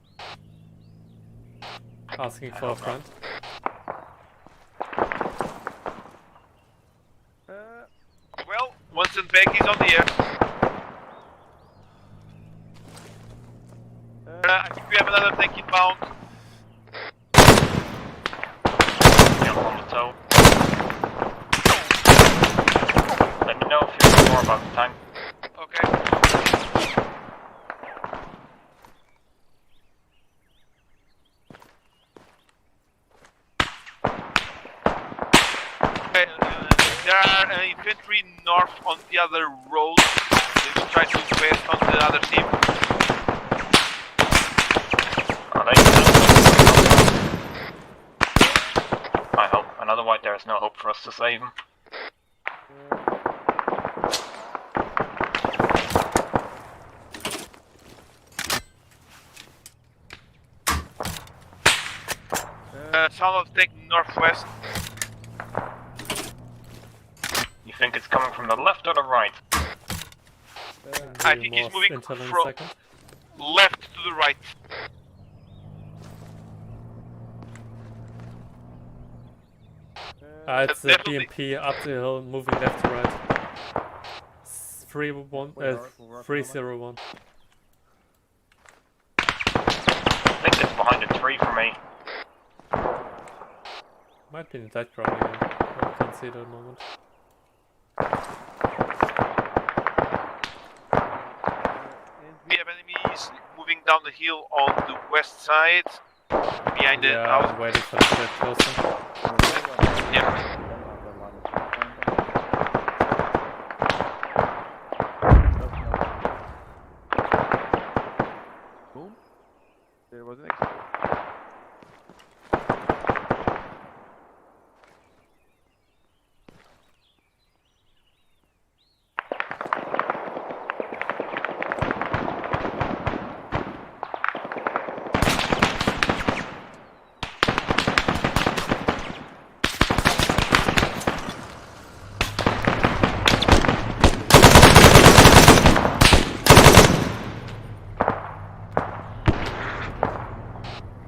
Asking for a friend.
Well, once and back is on the air. I think we have another tank inbound. about the time.
Okay. Okay, there are infantry north on the other road. They will try to invest on the other team.
Are they? I hope, and otherwise there is no hope for us to save them.
Sound of tank northwest.
You think it's coming from the left or the right?
I think he's moving from left to the right.
It's the BMP up the hill, moving left to right. 301.
I think it's behind a tree for me.
Might be in that ground again. I can't see it at the moment.
We have enemies moving down the hill on the west side. Behind the house.
I'm waiting for them to get closer.
Yeah. Boom. There was an exit.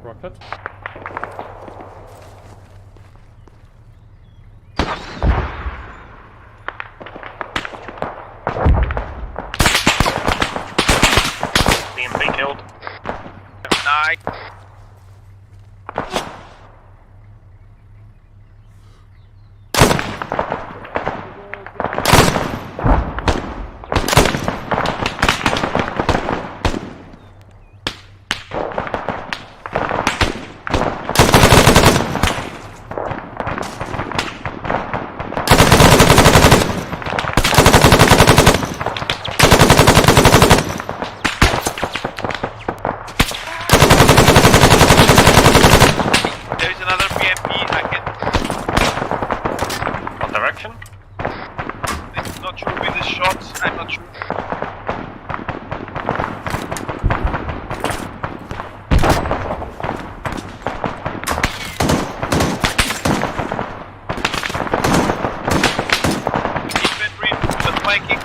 Rocket.
BMP killed.
Nice. There is another BMP. I can.
What direction?
I'm not sure with the shots. I'm not sure. Infantry, the flanking.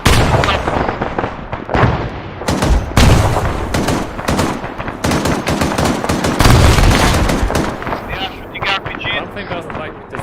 They are shooting RPG.
Something doesn't like me this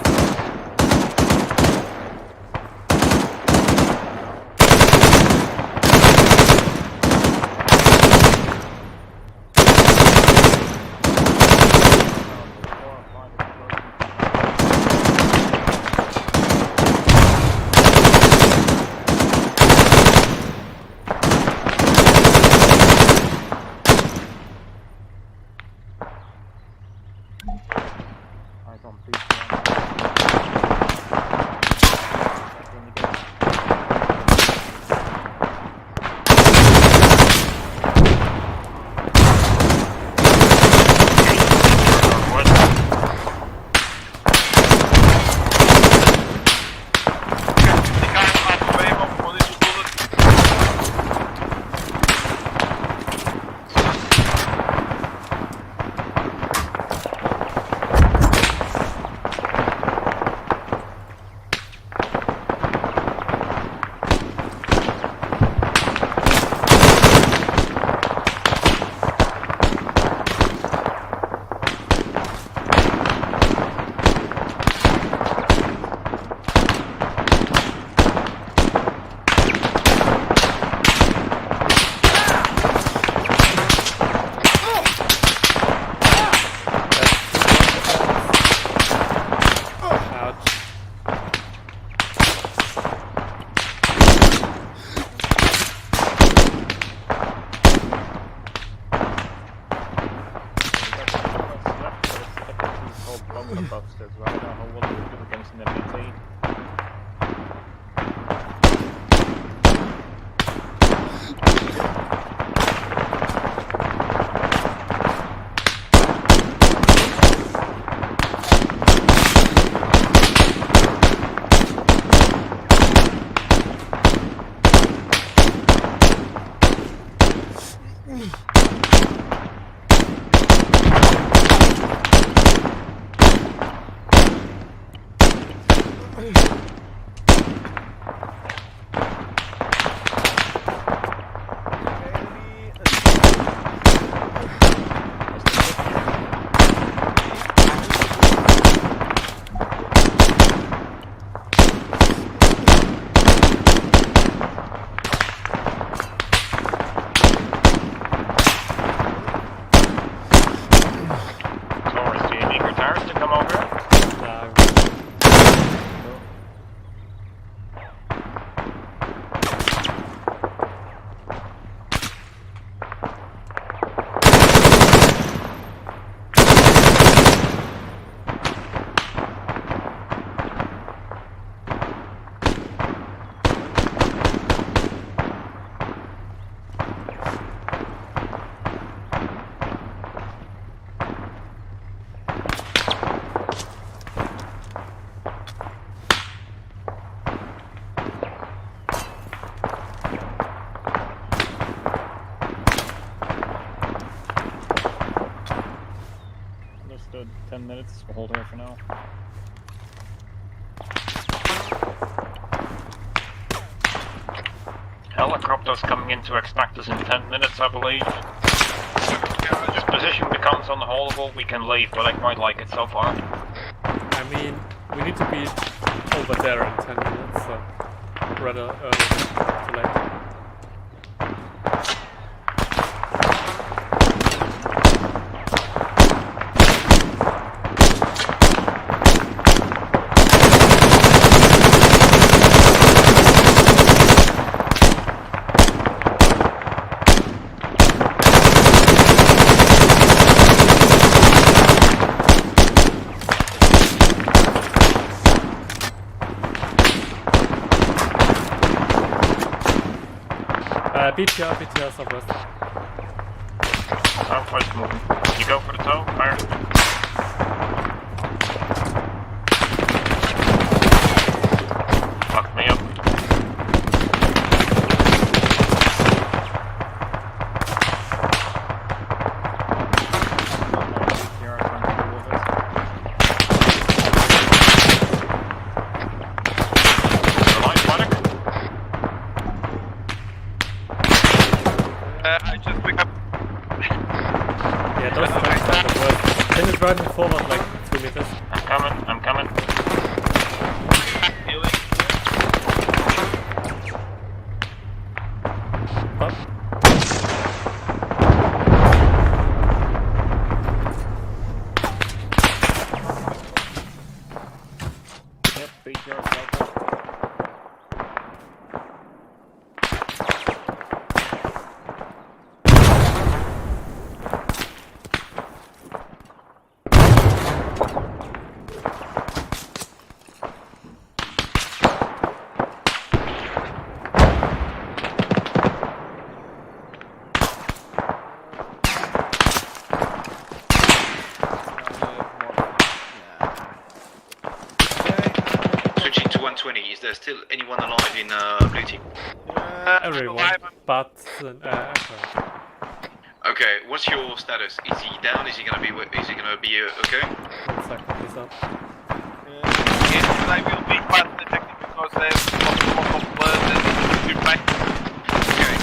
10 minutes. We'll hold here for now.
Helicopters coming in to extract us in 10 minutes, I believe. If this position becomes unholdable, we can leave, but I quite like it so far.
I mean, we need to be over there in 10 minutes, so rather early than late. BTR southwest.
Southwest moving. You go for the toe? Fire. Fuck me up.
Driving forward like 2 meters.
I'm coming.
Up.
Yep, BTR southwest.
Is there still anyone alive in blue team?
Everyone, but
okay, what's your status? Is he down? Is he gonna be okay?
1 second, he's up.
Yes, I will be part detective because I have of blood and reply.
Okay,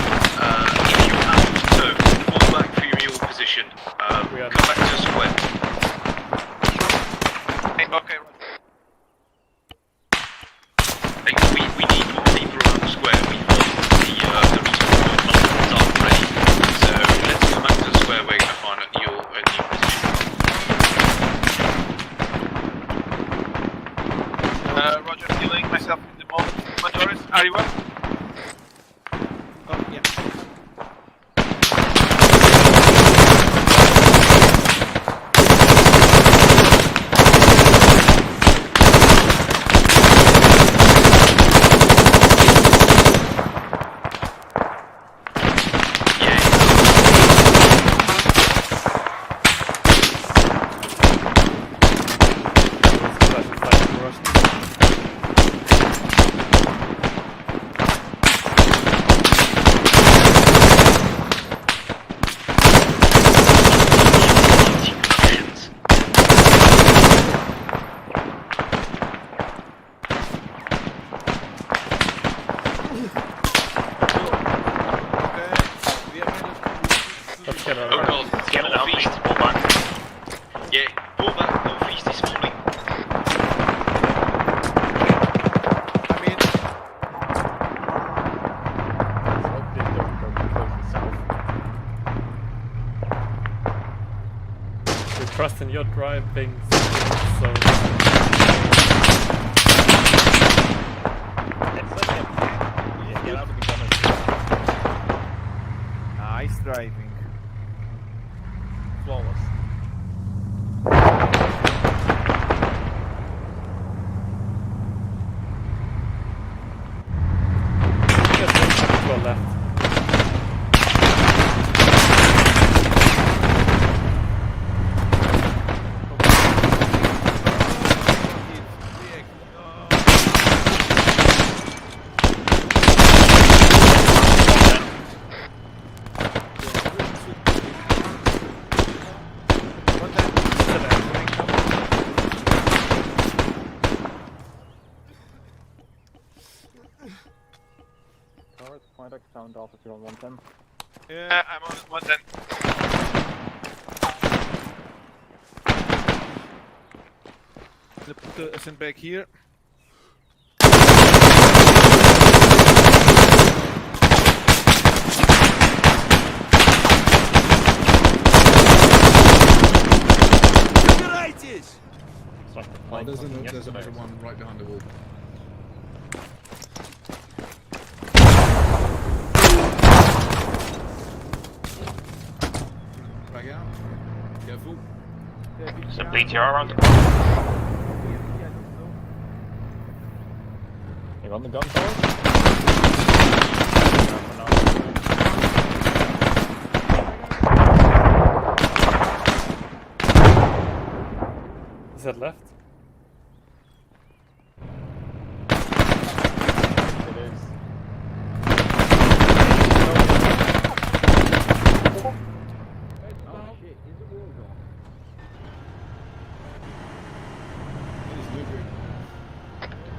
if you have to fall back from your position, come back to square.
Okay.
We need more people around the square. We've lost the respawn point not ready. So let's go back to the square. We're going to find your new position.
Roger, healing myself in the moment. Majoris, are you up? Oh, yeah.
Trust in your driving, so
nice driving. Flawless.
to our left.
north, Phalanx, sound off if you're on 110.
Yeah, I'm on 110. Gonna put the ascent back here.
Oh, there's another one right behind the wall. Drag out. Careful.
There's a BTR around the
You on the gun tower?
Is that left?
It is.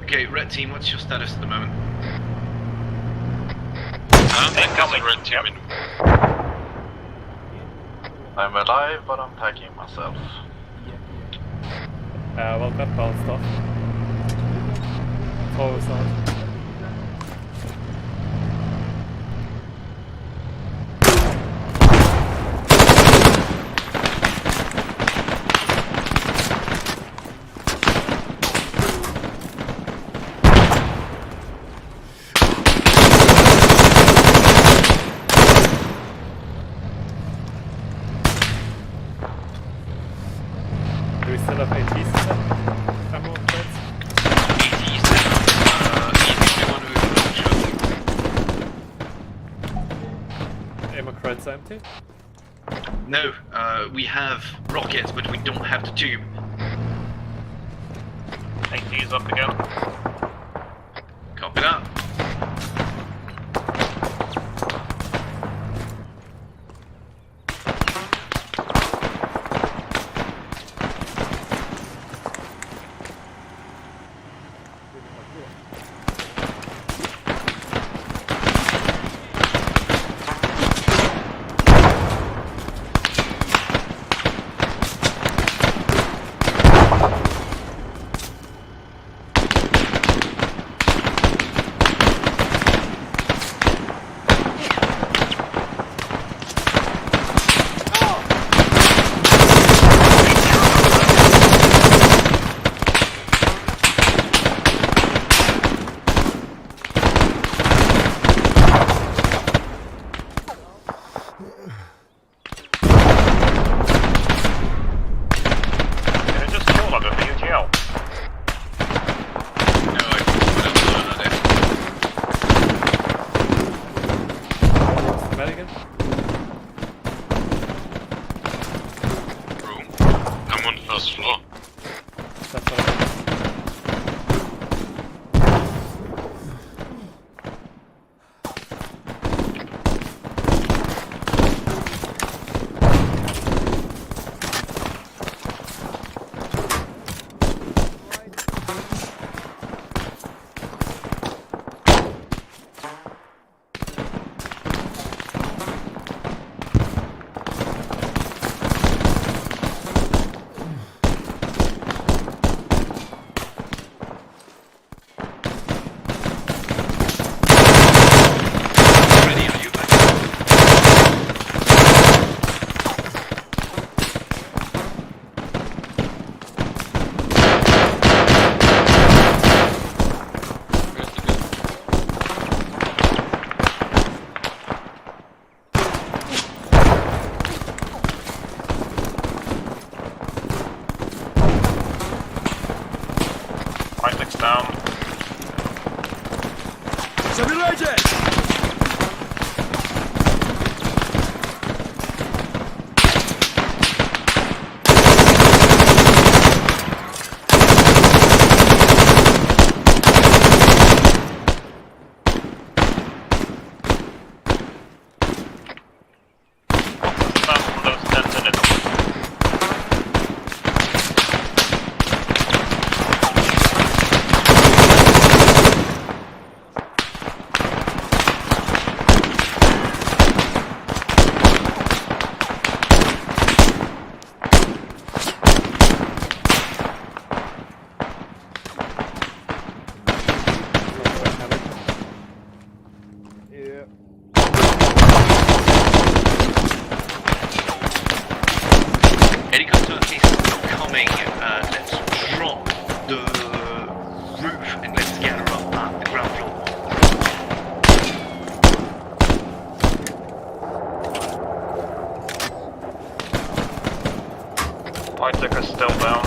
Okay, red team, what's your status at the moment?
incoming red team.
I'm alive, but I'm packing myself.
Well, that bounced off. Forward side. Do we still have ATs then? Ammo crates?
ATs, he's the only one who
Ammo crates empty?
No, we have rockets, but we don't have the tube.
AT's up again.
Copy that.
Down. Light ticker still down.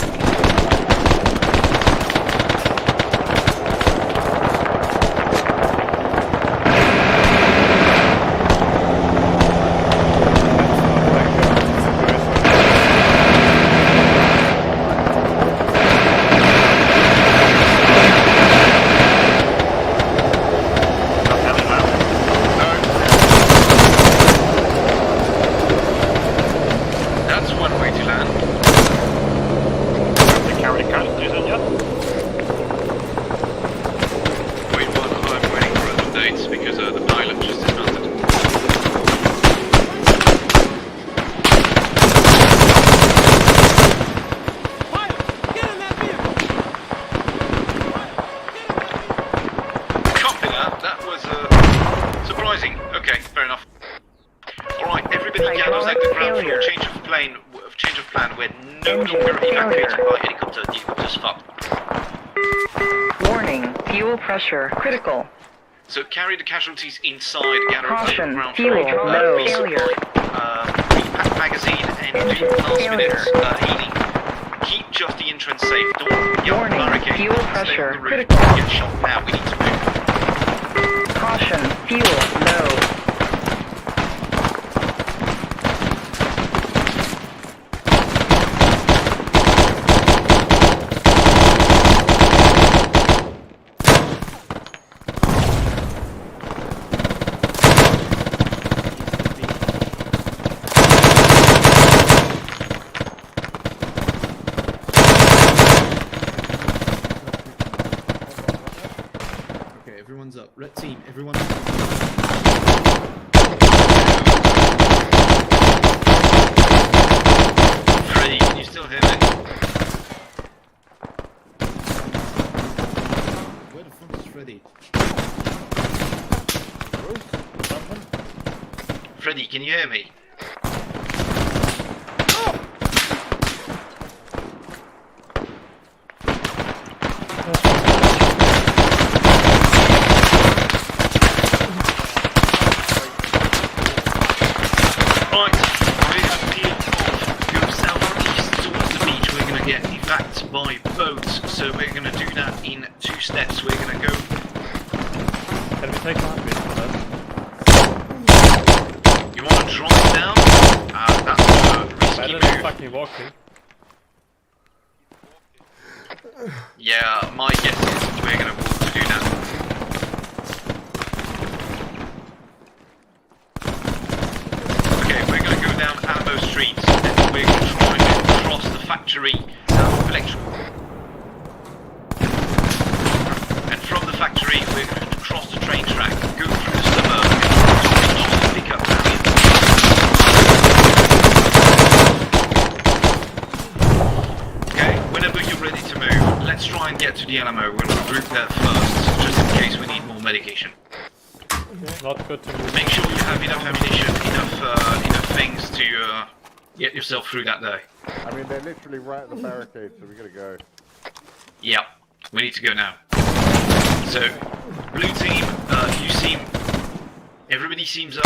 Critical.
So carry the casualties inside, gather
Caution,
ground
fuel low, failure.
Repack magazine and do last minutes healing. Keep just the entrance safe. Don't get barricade.
Fuel pressure,
critical. Get shot now, we need to move.
Caution, fuel low.
Everyone's up. Red team, everyone's up.
Freddy, can you still hear me?
Where the fuck is Freddy?
Freddy, can you hear me? By boat, so we're going to do that in 2 steps. We're going to go.
Can we take that bit for that?
You want to drive down? That's a risky
Better
move.
than fucking walking.
Yeah, my guess is we're going to walk to do that. Okay, we're going to go down ArmA Street and we're going to try and cross the factory. Electrical. And from the factory, we're going to cross the train track, go through the suburb, and reach the pickup area. Okay, whenever you're ready to move, let's try and get to the LMO. We're going to group there first, just in case we need more medication.
Not good to move.
Make sure you have enough ammunition, enough things to get yourself through that day.
I mean, they're literally right at the barricade, so we gotta go.
Yeah, we need to go now. So, blue team, you seem... Everybody seems up.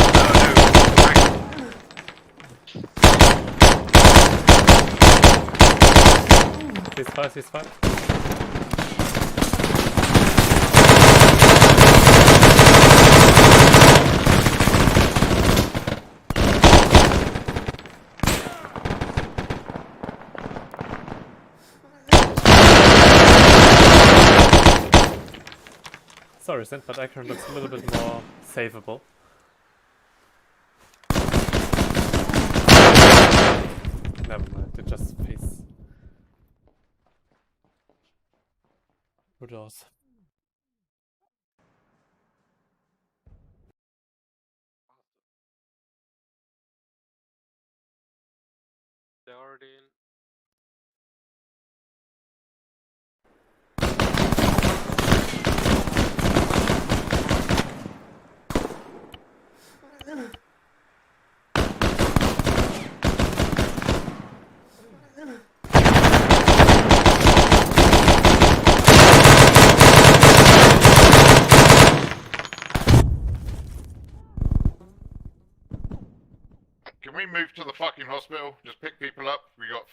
Ceasefire. Sorry, St, but Akron looks a little bit more savable. Never mind, they just face doors.
They're already in.
Come
Can we move to the fucking hospital? Just pick people up. We got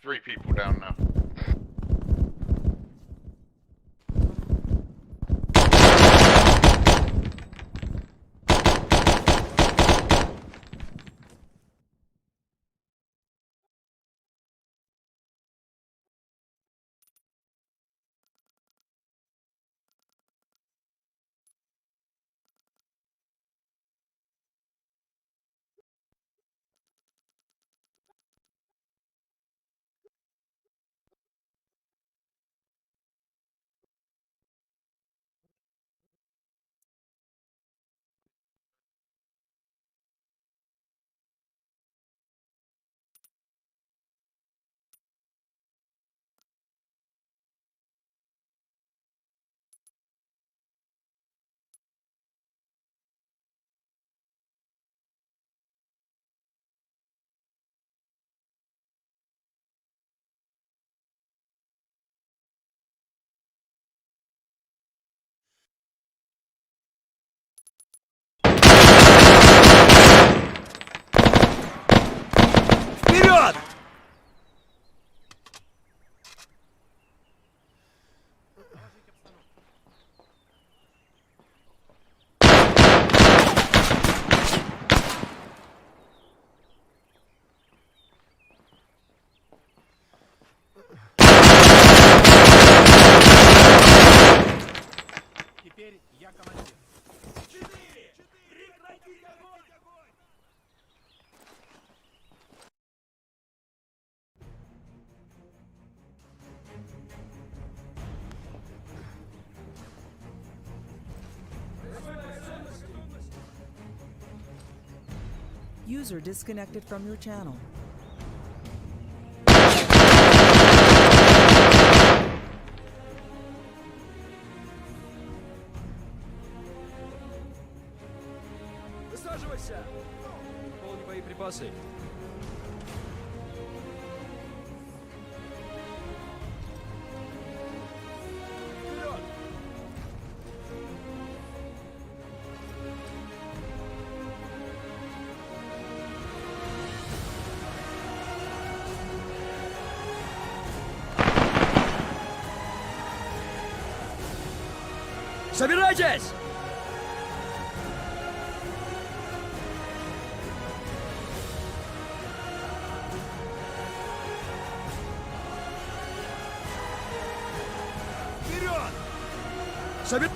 3 people down now.
Вперед! Теперь я командир. 4! Прекратить огонь!
User disconnected from your channel.
Высаживайся! Полни боеприпасы. Вперед! Собирайтесь! Вперед! Собер...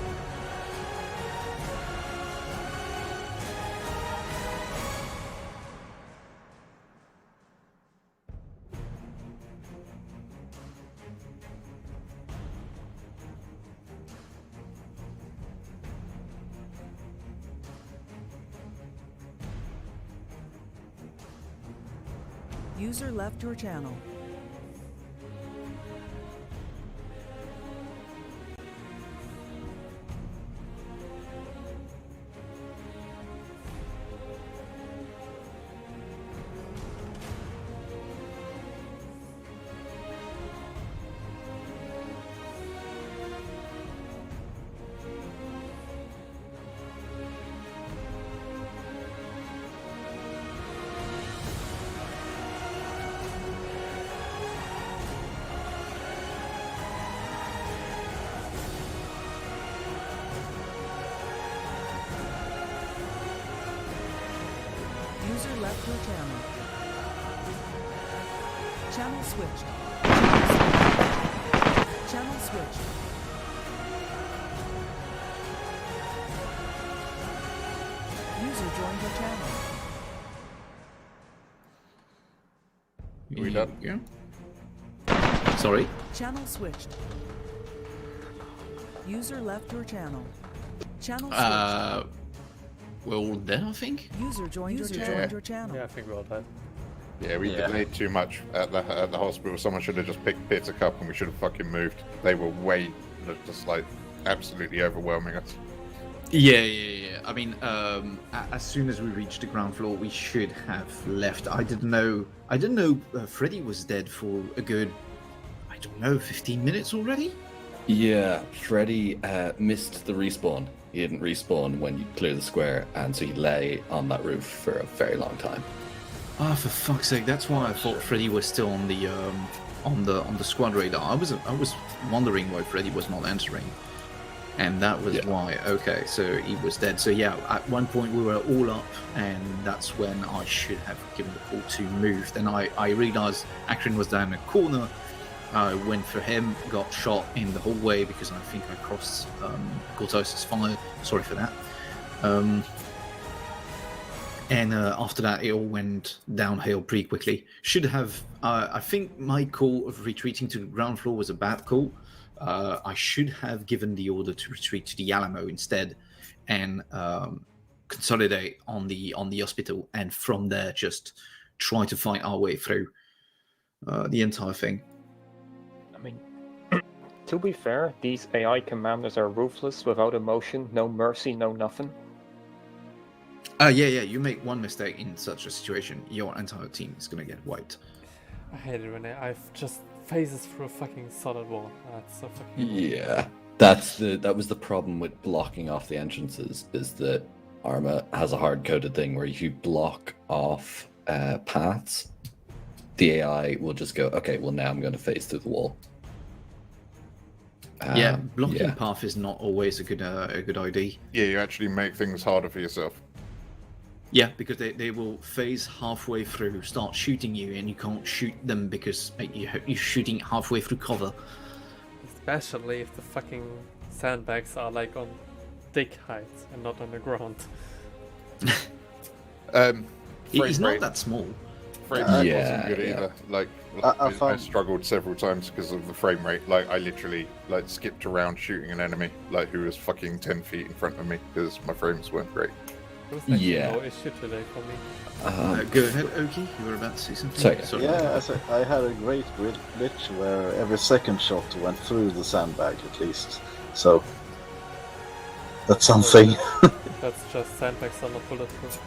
User left your channel. User left your channel. Channel switched. Channel switched. User joined your channel.
Are we done? Yeah. Sorry?
Channel switched. User left your channel. Channel switched.
We're all dead, I think?
User joined your channel.
Yeah, I think we're all dead.
Yeah, we delayed too much at the hospital. Someone should have just picked it up and we should have fucking moved. They were just like absolutely overwhelming us.
Yeah. I mean, as soon as we reached the ground floor, we should have left. I didn't know Freddy was dead for a good, 15 minutes already?
Yeah, Freddy missed the respawn. He didn't respawn when you clear the square, and so he lay on that roof for a very long time.
Ah, for fuck's sake! That's why I thought Freddy was still on the squad radar. I was wondering why Freddy was not answering, and that was why. Okay, so he was dead. So yeah, at one point we were all up, and that's when I should have given the call to move. Then I realized Action was down the corner. I went for him, got shot in the hallway because I think I crossed Cortos's fire. Sorry for that. And after that, it all went downhill pretty quickly. Should have, I think my call of retreating to the ground floor was a bad call. I should have given the order to retreat to the Alamo instead, and consolidate on the hospital, and from there just try to fight our way through the entire thing.
I mean, to be fair, these AI commanders are ruthless, without emotion, no mercy, no nothing.
Yeah, you make one mistake in such a situation, your entire team is gonna get wiped.
I hate it when I've just phases through a fucking solid wall. That's so fucking
Yeah, that was the problem with blocking off the entrances, is that ArmA has a hard-coded thing where if you block off paths, the AI will just go, okay, well now I'm going to phase through the wall.
Blocking path is not always a good idea.
Yeah, you actually make things harder for yourself.
Yeah, because they will phase halfway through, start shooting you, and you can't shoot them because you're shooting halfway through cover.
Especially if the fucking sandbags are like on dick height and not on the ground.
He's not that small.
Frame rate wasn't good either. Like I struggled several times because of the frame rate. Like I literally skipped around shooting an enemy who was fucking 10 feet in front of me because my frames weren't great.
It was actually no issue today for me.
Go ahead, Oki. You were about to say something.
Sorry. Yeah, I had a great glitch where every second shot went through the sandbag at least. So that's something.
That's just sandbags are not bulletproof.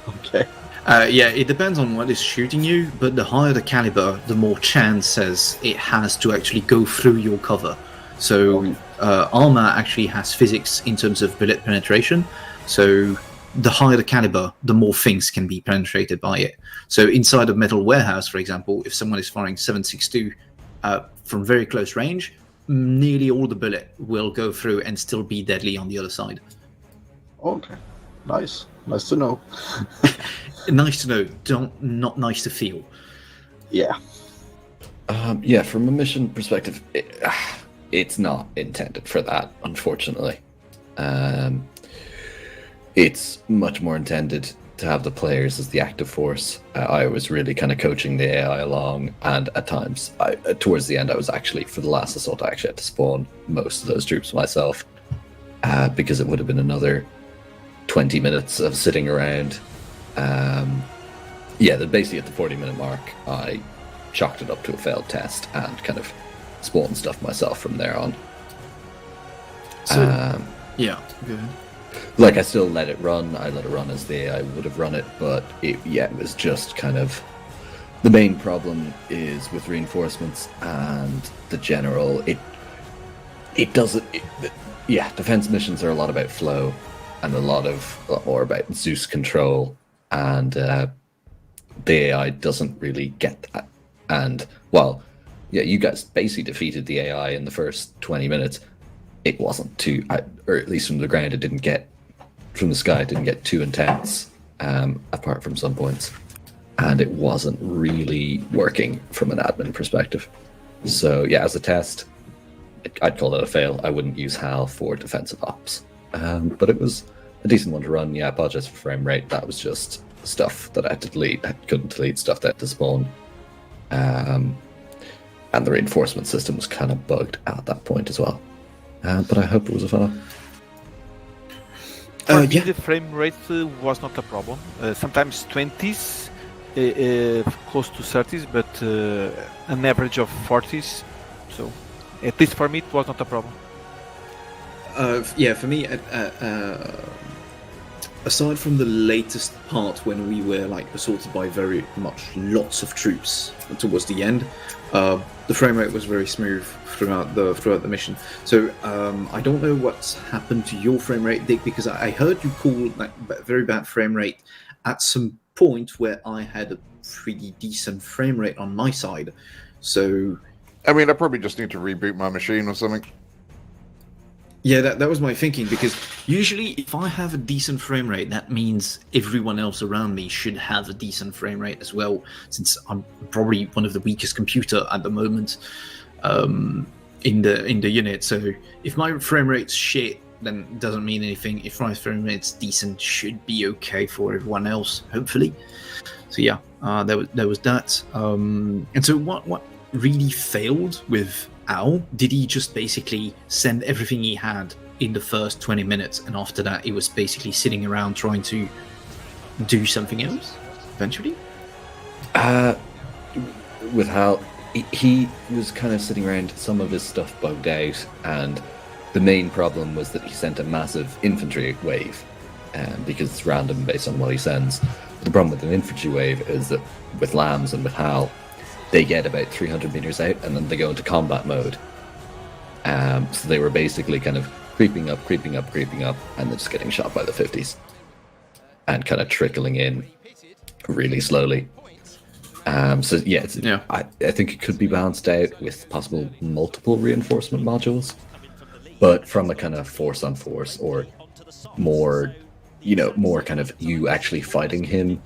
Okay.
Yeah, it depends on what is shooting you, but the higher the caliber, the more chances it has to actually go through your cover. So ArmA actually has physics in terms of bullet penetration. So the higher the caliber, the more things can be penetrated by it. So inside a metal warehouse, for example, if someone is firing 7.62 from very close range, nearly all the bullet will go through and still be deadly on the other side.
Okay, nice to know.
Nice to know, not nice to feel.
Yeah.
Yeah, from a mission perspective, it's not intended for that, unfortunately. It's much more intended to have the players as the active force. I was really kind of coaching the AI along, and at times, towards the end, I was actually, for the last assault, I actually had to spawn most of those troops myself, because it would have been another 20 minutes of sitting around. Basically at the 40-minute mark, I chalked it up to a failed test and kind of spawned stuff myself from there on.
Yeah, go ahead.
Like, I still let it run. I let it run as the AI would have run it, but it was just kind of... The main problem is with reinforcements and the general... It doesn't... defense missions are a lot about flow and a lot more about Zeus control, and the AI doesn't really get that. And, you guys basically defeated the AI in the first 20 minutes. It wasn't too, or at least from the ground, from the sky, it didn't get too intense, apart from some points. And it wasn't really working from an admin perspective. So, as a test, I'd call it a fail. I wouldn't use HAL for defensive ops. But it was a decent one to run. Yeah, apologize for frame rate. That was just stuff that I had to delete. I couldn't delete stuff that had to spawn. And the reinforcement system was kind of bugged at that point as well. But I hope it was a fun.
For me, the frame rate was not a problem. Sometimes 20s, close to 30s, but an average of 40s. So, at least for me, it was not a problem.
For me, aside from the latest part when we were assaulted by very much lots of troops towards the end, the frame rate was very smooth throughout the mission. So I don't know what's happened to your frame rate, Dick, because I heard you call very bad frame rate at some point where I had a pretty decent frame rate on my side. So,
I mean, I probably just need to reboot my machine or something.
Yeah, that was my thinking, because usually if I have a decent frame rate, that means everyone else around me should have a decent frame rate as well, since I'm probably one of the weakest computer at the moment in the unit. So if my frame rate's shit, then it doesn't mean anything. If my frame rate's decent, should be okay for everyone else, hopefully. So yeah, there was that. And so what really failed with Al? Did he just basically send everything he had in the first 20 minutes, and after that he was basically sitting around trying to do something else eventually?
With Hal, he was kind of sitting around, some of his stuff bugged out, and the main problem was that he sent a massive infantry wave, because it's random based on what he sends. The problem with an infantry wave is that with Lambs and with Hal, they get about 300 meters out and then they go into combat mode. So they were basically kind of creeping up, and then just getting shot by the 50s. And kind of trickling in really slowly. So yeah, I think it could be balanced out with possible multiple reinforcement modules. But from a kind of force on force, or more kind of you actually fighting him,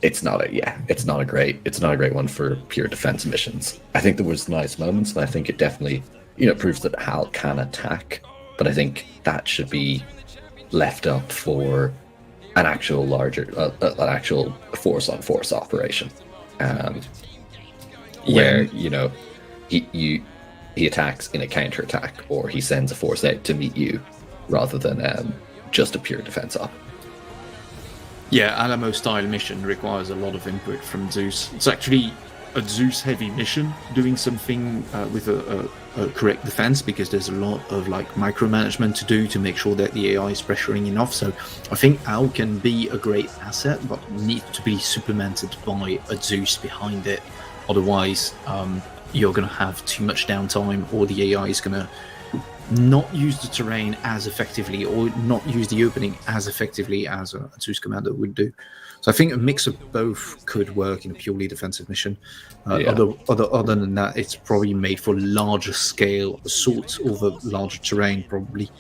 it's not a great one for pure defense missions. I think there was nice moments, and I think it definitely, proves that Hal can attack, but I think that should be left up for an actual an actual force on force operation, where he attacks in a counter attack, or he sends a force out to meet you, rather than just a pure defense op.
Yeah, Alamo style mission requires a lot of input from Zeus. It's actually a Zeus heavy mission, doing something with a correct defense, because there's a lot of micromanagement to do to make sure that the AI is pressuring enough. So I think Al can be a great asset, but needs to be supplemented by a Zeus behind it. Otherwise, you're going to have too much downtime, or the AI is going to not use the terrain as effectively, or not use the opening as effectively as a Zeus commander would do. So I think a mix of both could work in a purely defensive mission. Other than that, it's probably made for larger scale assault over larger terrain, probably.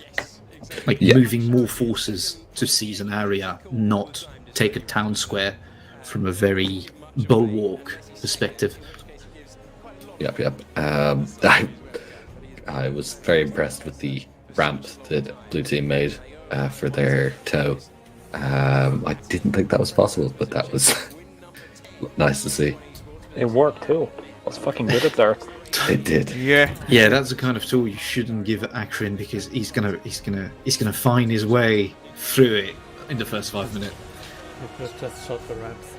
Moving more forces to seize an area, not take a town square from a very bulwark perspective.
Yep. I was very impressed with the ramp that Blue Team made for their tow. I didn't think that was possible, but that was nice to see.
It worked too. I was fucking good at that.
It did.
Yeah, that's the kind of tool you shouldn't give Akron, because he's gonna find his way through it in the first 5 minutes.
Just shot the ramps.